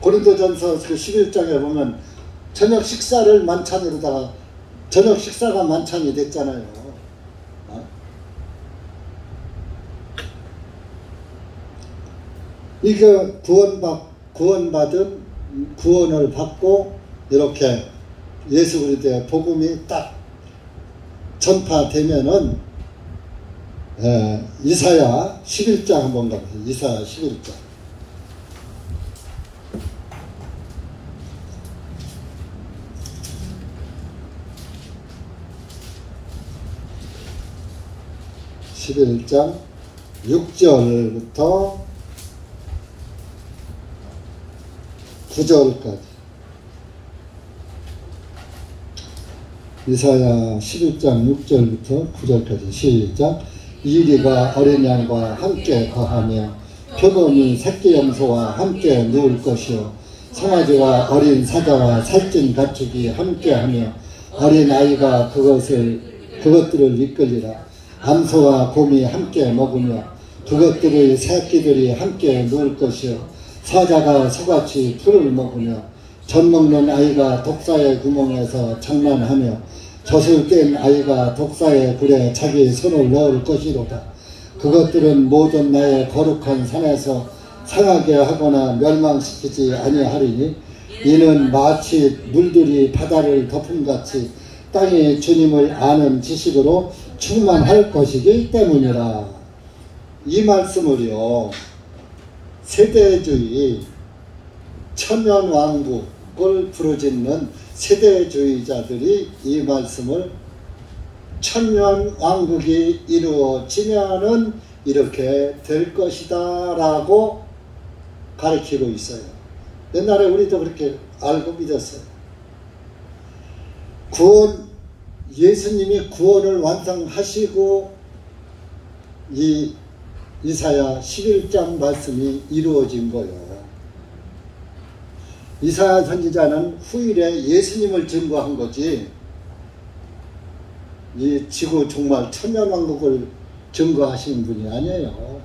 [SPEAKER 1] 고린도전서 11장에 보면 저녁 식사를 만찬으로다가 저녁 식사가 만찬이 됐잖아요. 어? 이게 구원받은, 구원을 받고 이렇게 예수 그리스도의 복음이 딱 전파되면은 이사야 11장 한번 가보세요. 이사야 11장. (11장) 6절부터 9절까지. 이사야 11장 6절부터 9절까지 시작. 이리가 어린 양과 함께 거하며 표범이 새끼 염소와 함께 누울 것이요 송아지와 어린 사자와 살찐 가축이 함께하며 어린 아이가 그것들을 이끌리라. 암소와 곰이 함께 먹으며 그것들의 새끼들이 함께 누울 것이요 사자가 소같이 풀을 먹으며 젖 먹는 아이가 독사의 구멍에서 장난하며 젖을 뗀 아이가 독사의 굴에 자기 손을 넣을 것이로다. 그것들은 모든 나의 거룩한 산에서 상하게 하거나 멸망시키지 아니하리니 이는 마치 물들이 바다를 덮음같이 땅이 주님을 아는 지식으로 충만할 것이기 때문이라. 이 말씀을요, 세대주의, 천년왕국을 부르짖는 세대주의자들이 이 말씀을 천년왕국이 이루어지면은 이렇게 될 것이다 라고 가르치고 있어요. 옛날에 우리도 그렇게 알고 믿었어요. 예수님이 구원을 완성하시고 이 이사야 11장 말씀이 이루어진 거예요. 이사야 선지자는 후일에 예수님을 증거한 거지 이 지구 정말 천년왕국을 증거하시는 분이 아니에요.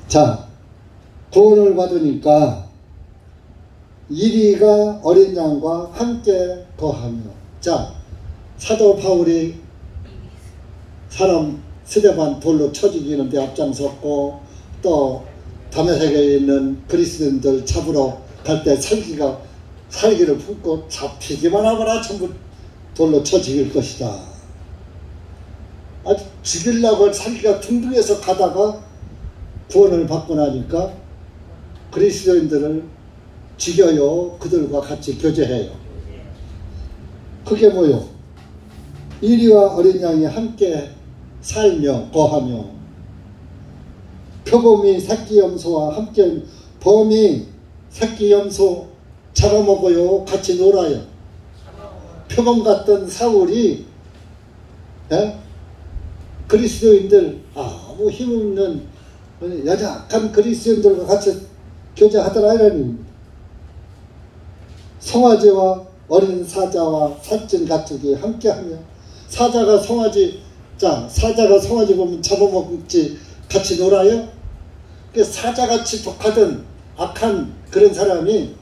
[SPEAKER 1] 자, 구원을 받으니까 이리가 어린 양과 함께 거하며, 자, 사도 바울이 사람 스데반 돌로 쳐 죽이는데 앞장섰고, 또 다메섹에 있는 그리스도인들 잡으러 갈 때 살기를 품고 잡히기만 하거나 전부 돌로 쳐 죽일 것이다. 아주 죽이려고 살기가 둥둥해서 가다가 구원을 받고 나니까 그리스도인들을 죽여요. 그들과 같이 교제해요. 그게 뭐요? 이리와 어린 양이 함께 살며 거하며 표범이 새끼 염소와 함께 범이 새끼 염소 잡아먹어요. 같이 놀아요. 표범 같던 사울이 그리스도인들 아무 힘없는 연약한 그리스도인들과 같이 교제하더라 이러니 송아지와 어린 사자와 살찐 가축이 함께하며 사자가 송아지 보면 잡아먹지 같이 놀아요? 사자같이 독하던 악한 그런 사람이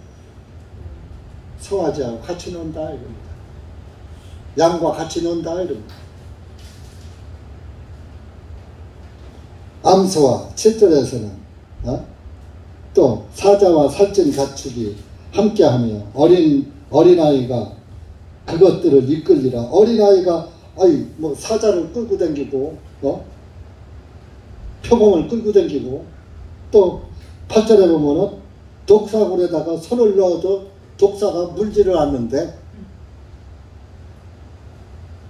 [SPEAKER 1] 송아지하고 같이 논다 이겁니다. 양과 같이 논다 이럽니다. 암소와 7절에서는 또 사자와 살찐 가축이 함께하며 어린아이가 그것들을 이끌리라. 어린아이가 사자를 끌고 다니고 표범을 끌고 다니고 또 8절에 보면은 독사굴에다가 손을 넣어도 독사가 물지를 않는데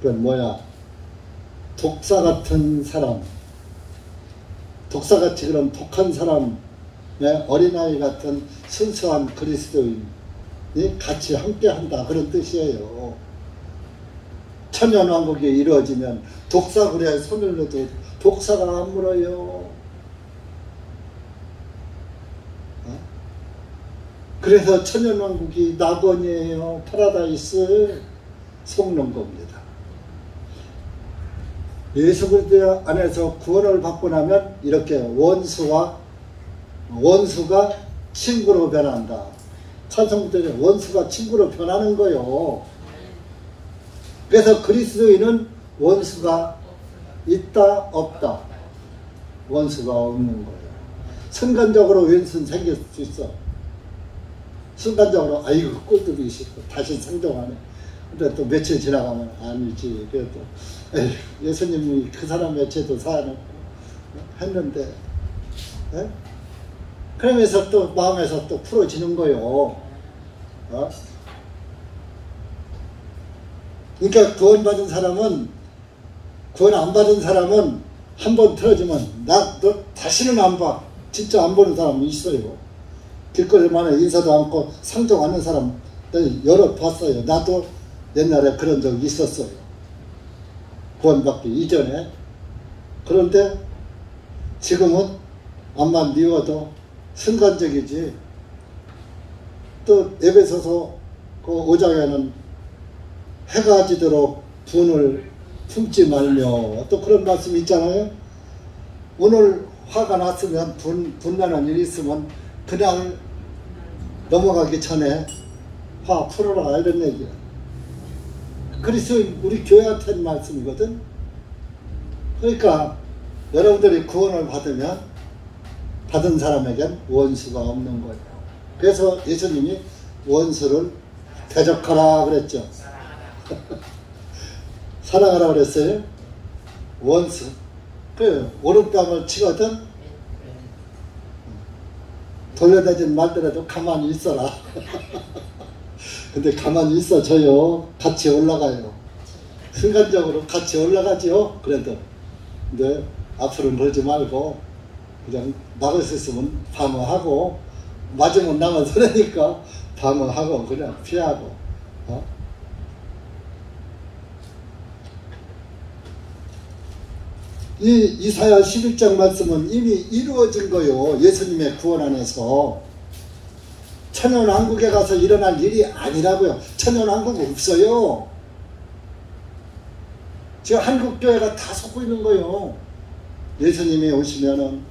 [SPEAKER 1] 그건 뭐야? 독사 같은 사람, 독사같이 그런 독한 사람, 어린아이 같은 순수한 그리스도인이 같이 함께한다 그런 뜻이에요. 천년왕국이 이루어지면 독사굴에 손을 넣어도 독사가 안 물어요. 그래서 천년왕국이 낙원이에요. 파라다이스 속는 겁니다. 예수 그리스도 안에서 구원을 받고 나면 이렇게 원수가 친구로 변한다. 찬송부터 원수가 친구로 변하는 거요. 그래서 그리스도인은 원수가 있다 없다. 원수가 없는 거예요. 순간적으로 왼손 생길 수 있어. 순간적으로 아이고 꼴뚜기 싫고 다시 상종하네. 근데 또 며칠 지나가면 아니지. 그래도 예수님이 그 사람의 죄도 사하고 했는데 그러면서 또 마음에서 또 풀어지는 거요. 그러니까 구원 안 받은 사람은 한 번 틀어지면 너 다시는 안 봐. 진짜 안 보는 사람이 있어요. 길거리만에 인사도 않고 상종 않는 사람 여러 봤어요. 나도 옛날에 그런 적이 있었어요. 구원받기 이전에. 그런데 지금은 앞만 미워도 순간적이지. 또 에베소서 그 5장에는 해가 지도록 분을 품지 말며 또 그런 말씀이 있잖아요. 오늘 화가 났으면 분나는 일이 있으면 그냥 넘어가기 전에 화 풀어라 이런 얘기야. 그래서 우리 교회한테 한 말씀이거든. 그러니까 여러분들이 구원을 받은 사람에겐 원수가 없는 거예요. 그래서 예수님이 원수를 대적하라 그랬죠. 사랑하라 그랬어요. 원수. 그 오른뺨을 치거든. 돌려다진 말더라도 가만히 있어라. 근데 가만히 있어줘요. 같이 올라가요. 순간적으로 같이 올라가죠. 그래도. 근데 앞으로는 그러지 말고 그냥 막을 수 있으면 방어하고 맞으면 나만 손해니까 방어하고 그냥 피하고. 이 이사야 11장 말씀은 이미 이루어진 거요. 예수님의 구원 안에서. 천연왕국에 가서 일어날 일이 아니라고요. 천연왕국 없어요. 지금 한국교회가 다 속고 있는 거요. 예수님이 오시면은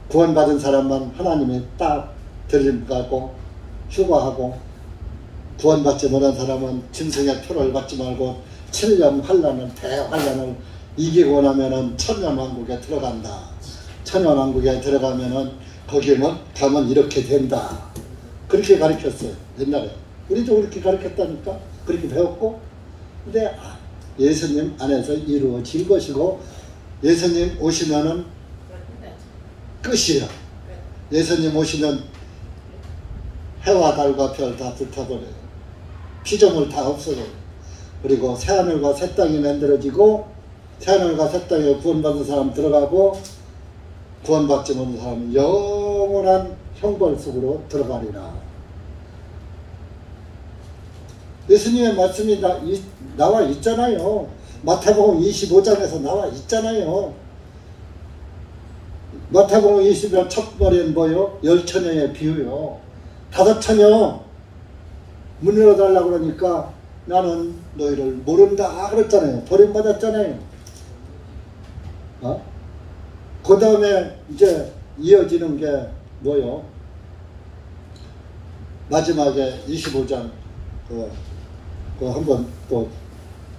[SPEAKER 1] 구원받은 사람만 하나님이 딱 들림가고 휴가하고 구원받지 못한 사람은 짐승의 표를 받지 말고 7년 환란을 대환란을 이기고 나면은 천년왕국에 들어간다. 천년왕국에 들어가면은 거기는 가면 이렇게 된다. 그렇게 가르쳤어요. 옛날에. 우리도 그렇게 가르쳤다니까. 그렇게 배웠고. 근데 예수님 안에서 이루어진 것이고 예수님 오시면은 끝이에요. 예수님 오시면 해와 달과 별 다 불타버려요. 피조물 다 없어져요. 그리고 새하늘과 새 땅이 만들어지고 새하늘과 새 땅에 구원받은 사람 들어가고 구원받지 못한 사람은 영원한 형벌 속으로 들어가리라. 예수님의 말씀이 나와 있잖아요. 마태복음 25장에서 나와 있잖아요. 마태복음 25장 첫 머리는 뭐요? 10처녀의 비유요. 5처녀 문 열어달라고 그러니까 나는 너희를 모른다 그랬잖아요. 버림받았잖아요. 그 다음에 이제 이어지는 게 뭐요? 마지막에 25장 그 한번 또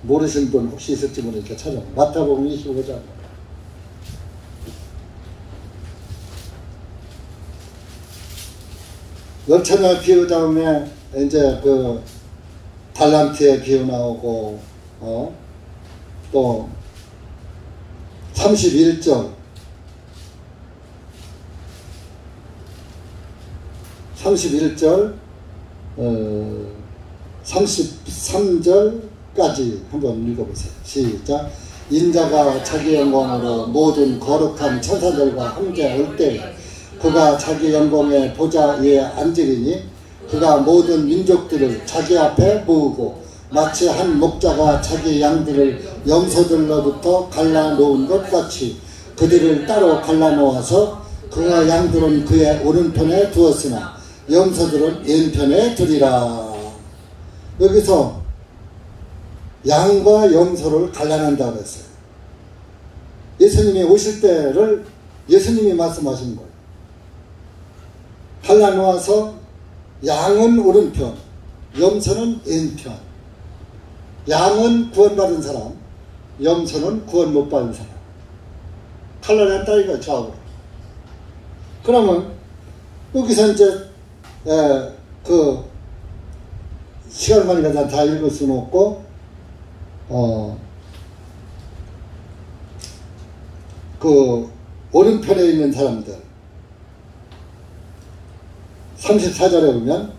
[SPEAKER 1] 모르신 분 혹시 있을지 모르니까 찾아. 마태복음 25장. 열처녀 비유 다음에 이제 그 달란트의 비유 나오고 또 31절 33절까지 한번 읽어보세요. 시작. 인자가 자기 영광으로 모든 거룩한 천사들과 함께 올 때 그가 자기 영광의 보좌 위에 앉으리니 그가 모든 민족들을 자기 앞에 모으고 마치 한 목자가 자기 양들을 염소들로부터 갈라놓은 것 같이 그들을 따로 갈라놓아서 그가 양들은 그의 오른편에 두었으나 염소들은 왼편에 두리라. 여기서 양과 염소를 갈라낸다고 했어요. 예수님이 오실 때를 예수님이 말씀하신 거예요. 갈라놓아서 양은 오른편, 염소는 왼편. 양은 구원받은 사람, 염소는 구원 못 받은 사람. 갈라낸다 이거 좌우로. 그러면 여기서 이제 그 시간 관계가 다 읽을 수는 없고 그 오른편에 있는 사람들 34절에 보면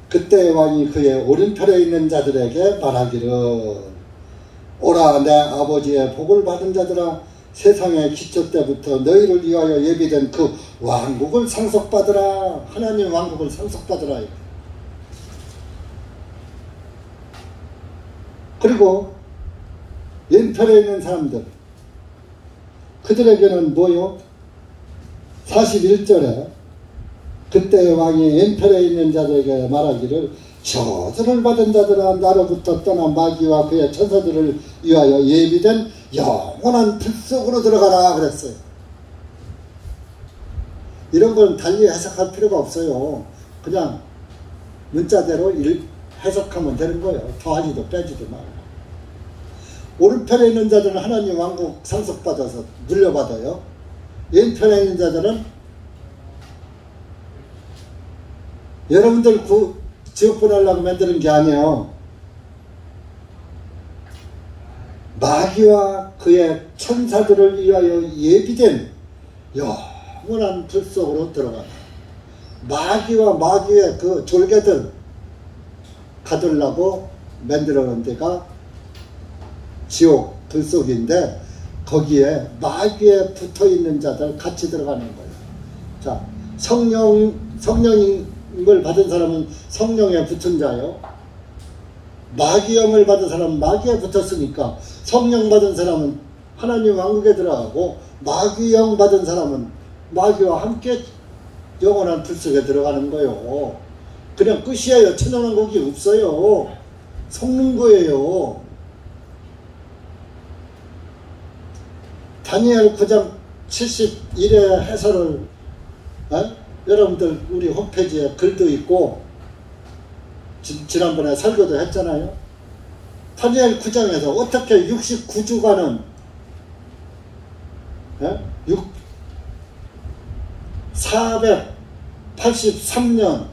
[SPEAKER 1] 그때 왕이 그의 오른편에 있는 자들에게 말하기를 오라 내 아버지의 복을 받은 자들아 세상의 기초 때부터 너희를 위하여 예비된 그 왕국을 상속받으라. 하나님 왕국을 상속받으라. 그리고 왼편에 있는 사람들 그들에게는 뭐요? 41절에 그때 왕이 왼편에 있는 자들에게 말하기를 저주를 받은 자들아 나로부터 떠난 마귀와 그의 천사들을 위하여 예비된 영원한 불 속으로 들어가라 그랬어요. 이런 건 달리 해석할 필요가 없어요. 그냥 문자대로 해석하면 되는 거예요. 더하지도 빼지도 말고. 오른편에 있는 자들은 하나님 왕국 상속받아서 물려받아요. 왼편에 있는 자들은 여러분들 지옥 보내려고 만드는 게 아니에요. 마귀와 그의 천사들을 위하여 예비된 영원한 불 속으로 들어가는 마귀와 마귀의 그 졸개들 가두려고 만들어 놓은 데가 지옥 불 속인데 거기에 마귀에 붙어있는 자들 같이 들어가는 거예요. 자, 성령을 받은 사람은 성령에 붙은 자요. 마귀영을 받은 사람은 마귀에 붙었으니까 성령 받은 사람은 하나님 왕국에 들어가고 마귀영 받은 사람은 마귀와 함께 영원한 불 속에 들어가는 거예요. 그냥 끝이에요. 천연왕국이 없어요. 속는 거예요. 다니엘 9장 71의 해설을 여러분들 우리 홈페이지에 글도 있고 지난번에 설교도 했잖아요. 다니엘 9장에서 어떻게 69주간은 483년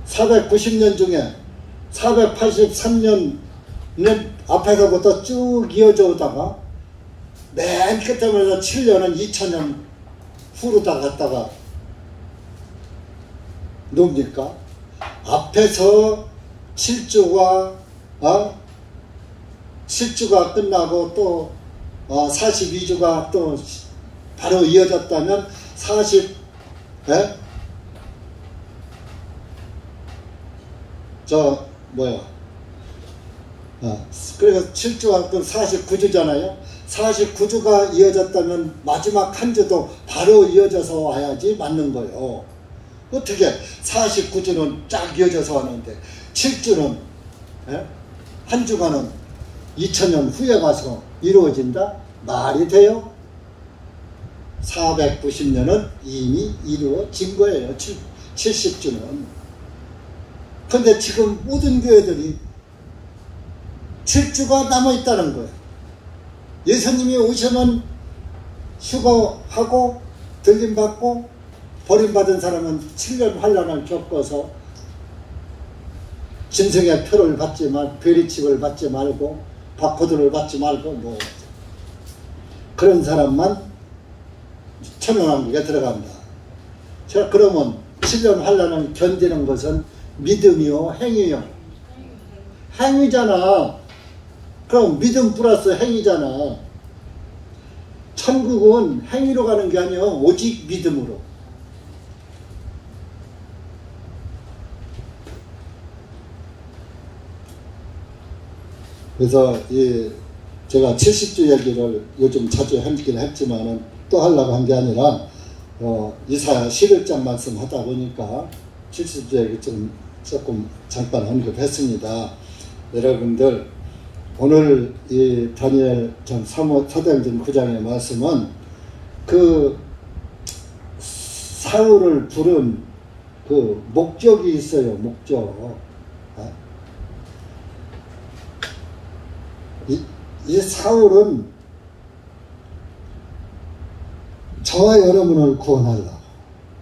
[SPEAKER 1] 490년 중에 483년 앞에서부터 쭉 이어져 오다가 맨 끝에서 7년은 2000년 후로다 갔다가 놉니까? 앞에서 7주가 7주가 끝나고 또 42주가 또 바로 이어졌다면 40 그래서 7주가 또 49주잖아요. 49주가 이어졌다면 마지막 한 주도 바로 이어져서 와야지 맞는 거예요. 어떻게 49주는 쫙 이어져서 왔는데 7주는 한 주간은 2000년 후에 가서 이루어진다? 말이 돼요? 490년은 이미 이루어진 거예요. 70주는. 근데 지금 모든 교회들이 7주가 남아있다는 거예요. 예수님이 오시면 휴거하고 들림받고 버림받은 사람은 7년 환란을 겪어서 짐승의 표를 받지 말고 베리칩을 받지 말고 바코드를 받지 말고 뭐 그런 사람만 천연왕국에 들어간다. 자, 그러면 7년 환란을 견디는 것은 믿음이요 행위요? 행위잖아. 그럼 믿음 플러스 행위잖아. 천국은 행위로 가는 게 아니야. 오직 믿음으로. 그래서 제가 70주 얘기를 요즘 자주 하긴 했지만은 또 하려고 한 게 아니라 이사야 11장 말씀 하다 보니까 70주 얘기 조금 잠깐 언급했습니다. 여러분들 오늘 이 다니엘 사도행전 9장의 말씀은 그 사울을 부른 그 목적이 있어요. 목적. 이 사울은 저와 여러분을 구원하려고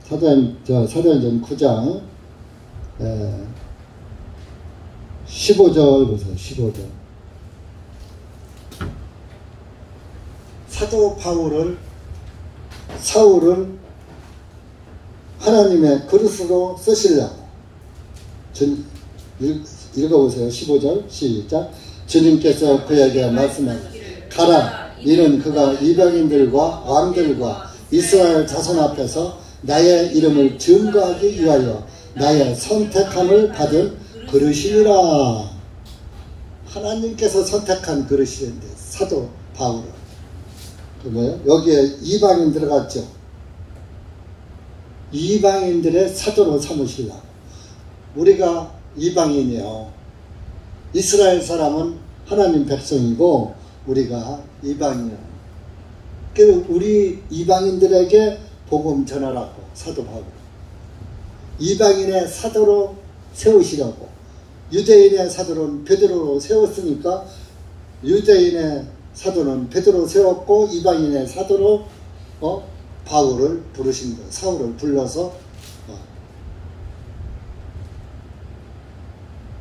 [SPEAKER 1] 사도행전 9장 15절 보세요. 15절. 사도 사울을 하나님의 그릇으로 쓰시려고. 읽어보세요. 15절 시작. 주님께서 그에게 말씀하시되 가라. 이는 그가 이방인들과 왕들과 이스라엘 자손 앞에서 나의 이름을 증거하기 위하여 나의 선택함을 받은 그릇이니라. 하나님께서 선택한 그릇인데 사도 바울은 그 뭐예요? 여기에 이방인 들어갔죠. 이방인들의 사도로 삼으시려고. 우리가 이방인이요. 이스라엘 사람은 하나님 백성이고 우리가 이방인이에요. 그래서 우리 이방인들에게 복음 전하라고 사도 바울. 이방인의 사도로 세우시라고. 유대인의 사도는 베드로로 세웠으니까 유대인의 사도는 베드로 세웠고 이방인의 사도로 바울을 부르신 거예요. 사울을 불러서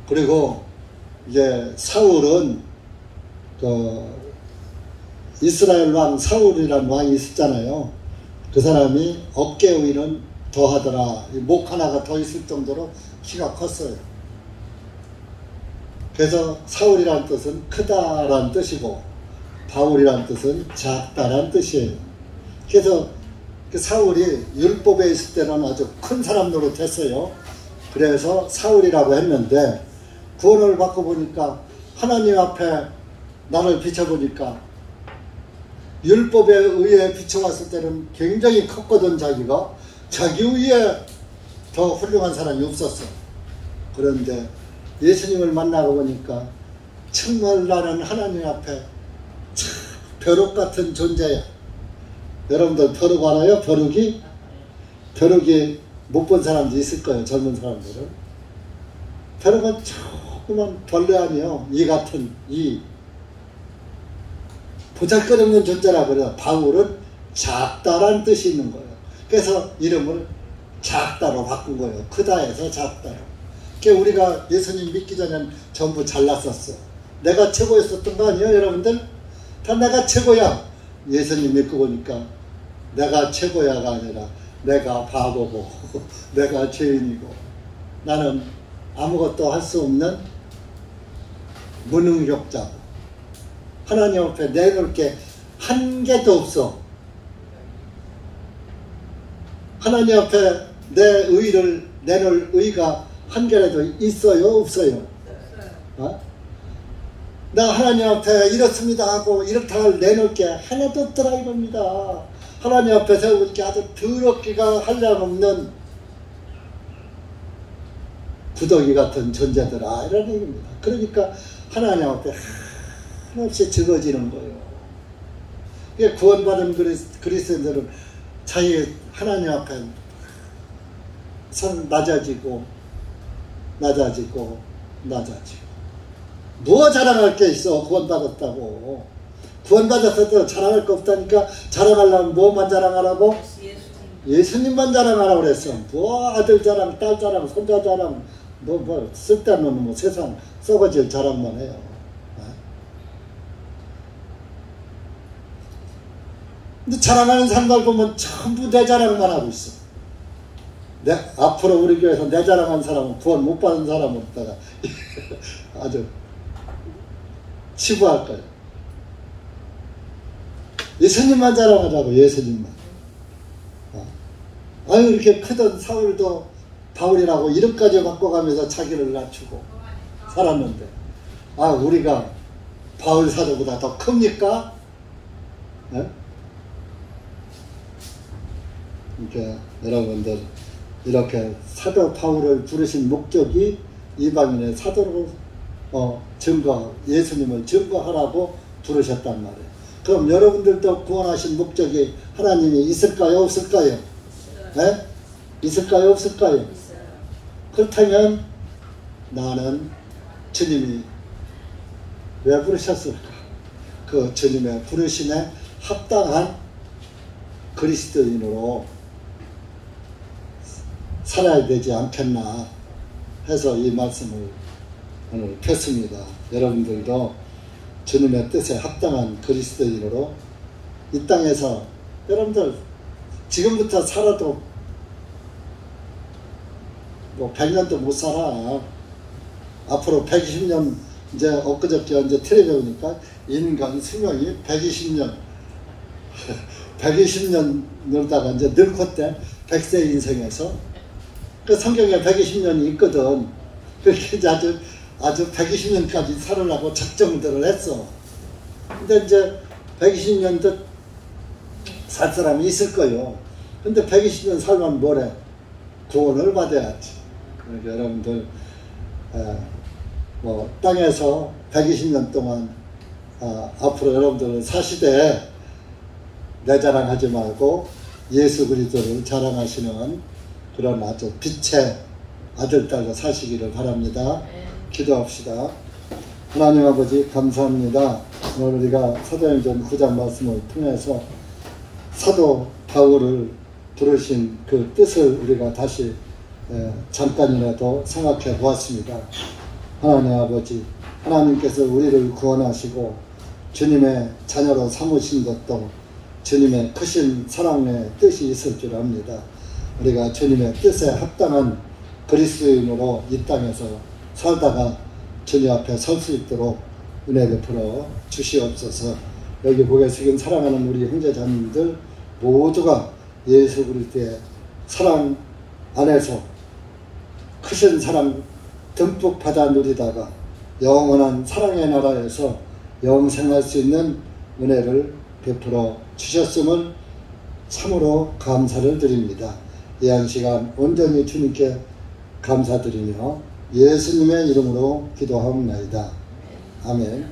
[SPEAKER 1] 그리고 이제 사울은 이스라엘 왕 사울이라는 왕이 있었잖아요. 그 사람이 어깨 위는 더하더라. 목 하나가 더 있을 정도로 키가 컸어요. 그래서 사울이란 뜻은 크다란 뜻이고 바울이란 뜻은 작다란 뜻이에요. 그래서 그 사울이 율법에 있을 때는 아주 큰 사람 노릇했어요. 그래서 사울이라고 했는데 구원을 받고 보니까 하나님 앞에 나를 비춰보니까 율법에 의해 비춰왔을 때는 굉장히 컸거든. 자기가 자기 위에 더 훌륭한 사람이 없었어. 그런데 예수님을 만나고 보니까 정말 나는 하나님 앞에 벼룩 같은 존재야. 여러분들 벼룩 알아요? 벼룩이 못 본 사람도 있을 거예요. 젊은 사람들은. 벼룩은 조그만 벌레 아니에요. 이 같은 이 보잘것없는 존재라 그래요. 바울은 작다란 뜻이 있는 거예요. 그래서 이름을 작다로 바꾼 거예요. 크다에서 작다로. 그러니까 우리가 예수님 믿기 전엔 전부 잘났었어. 내가 최고였었던 거 아니에요, 여러분들? 다 내가 최고야. 예수님 믿고 보니까 내가 최고야가 아니라 내가 바보고 내가 죄인이고 나는 아무것도 할 수 없는 무능력자고 하나님 앞에 내놓을 게 한 개도 없어. 하나님 앞에 내 의를 내놓을 의가 한 개라도 있어요? 없어요? 어? 나 하나님 앞에 이렇습니다 하고 이렇다 할 내놓을 게 하나도 없더라 이겁니다. 하나님 앞에 세우고 이렇게 아주 더럽기가 한량없는 구더기 같은 존재들아 이런 얘기입니다. 그러니까 하나님 앞에 한없이 적어지는 거예요. 이게 구원받은 그리스도인들은 자기 하나님 앞에 선 낮아지고 뭐 자랑할 게 있어. 구원받았다고. 구원받았어도 자랑할 거 없다니까. 자랑하려면 뭐만 자랑하라고? 예수님만 자랑하라고 그랬어. 뭐 아들 자랑, 딸 자랑, 손자 자랑, 뭐 쓸데없는 뭐 세상 썩어질 자랑만 해요. 근데 자랑하는 사람들 보면 전부 내 자랑만 하고 있어. 앞으로 우리 교회에서 내 자랑한 사람은 구원 못 받은 사람은 없다가 아주 치부할 거예요. 예수님만 자랑하자고. 예수님만. 아유 이렇게 크던 사울도 바울이라고 이름까지 바꿔가면서 자기를 낮추고 살았는데 우리가 바울 사도보다 더 큽니까? 네? 그러니까 여러분들 이렇게 사도 바울을 부르신 목적이 이방인의 사도로 예수님을 증거하라고 부르셨단 말이에요. 그럼 여러분들도 구원하신 목적이 하나님이 있을까요? 없을까요? 네? 있을까요? 없을까요? 그렇다면 나는 주님이 왜 부르셨을까? 그 주님의 부르심에 합당한 그리스도인으로 살아야 되지 않겠나 해서 이 말씀을 오늘 폈습니다. 여러분들도 주님의 뜻에 합당한 그리스도인으로 이 땅에서 여러분들 지금부터 살아도 뭐 100년도 못 살아. 앞으로 120년 이제 엊그저께 이제 텔레비 보니까 인간 수명이 120년 120년 놀다가 이제 늙었대. 100세 인생에서 그 성경에 120년이 있거든. 그렇게 아주 120년까지 살으려고 작정들을 했어. 근데 이제 120년도 살 사람이 있을 거요. 근데 120년 살면 뭐래? 구원을 받아야지. 그러니까 여러분들 뭐 땅에서 120년 동안 앞으로 여러분들 사시되 내 자랑하지 말고 예수 그리스도를 자랑하시는 그런 아주 빛의 아들, 딸로 사시기를 바랍니다. 기도합시다. 하나님 아버지 감사합니다. 오늘 우리가 사도행전 9장 말씀을 통해서 사도 바울을 부르신 그 뜻을 우리가 다시 잠깐이라도 생각해 보았습니다. 하나님 아버지, 하나님께서 우리를 구원하시고 주님의 자녀로 삼으신 것도 주님의 크신 사랑의 뜻이 있을 줄 압니다. 우리가 주님의 뜻에 합당한 그리스도인으로 이 땅에서 살다가 주님 앞에 설 수 있도록 은혜 베풀어 주시옵소서. 여기 보게 지금 사랑하는 우리 형제자님들 모두가 예수 그리스도의 사랑 안에서 크신 사랑 듬뿍 받아 누리다가 영원한 사랑의 나라에서 영생할 수 있는 은혜를 베풀어 주셨음을 참으로 감사를 드립니다. 이 한 시간 온전히 주님께 감사드리며 예수님의 이름으로 기도하옵나이다. 아멘.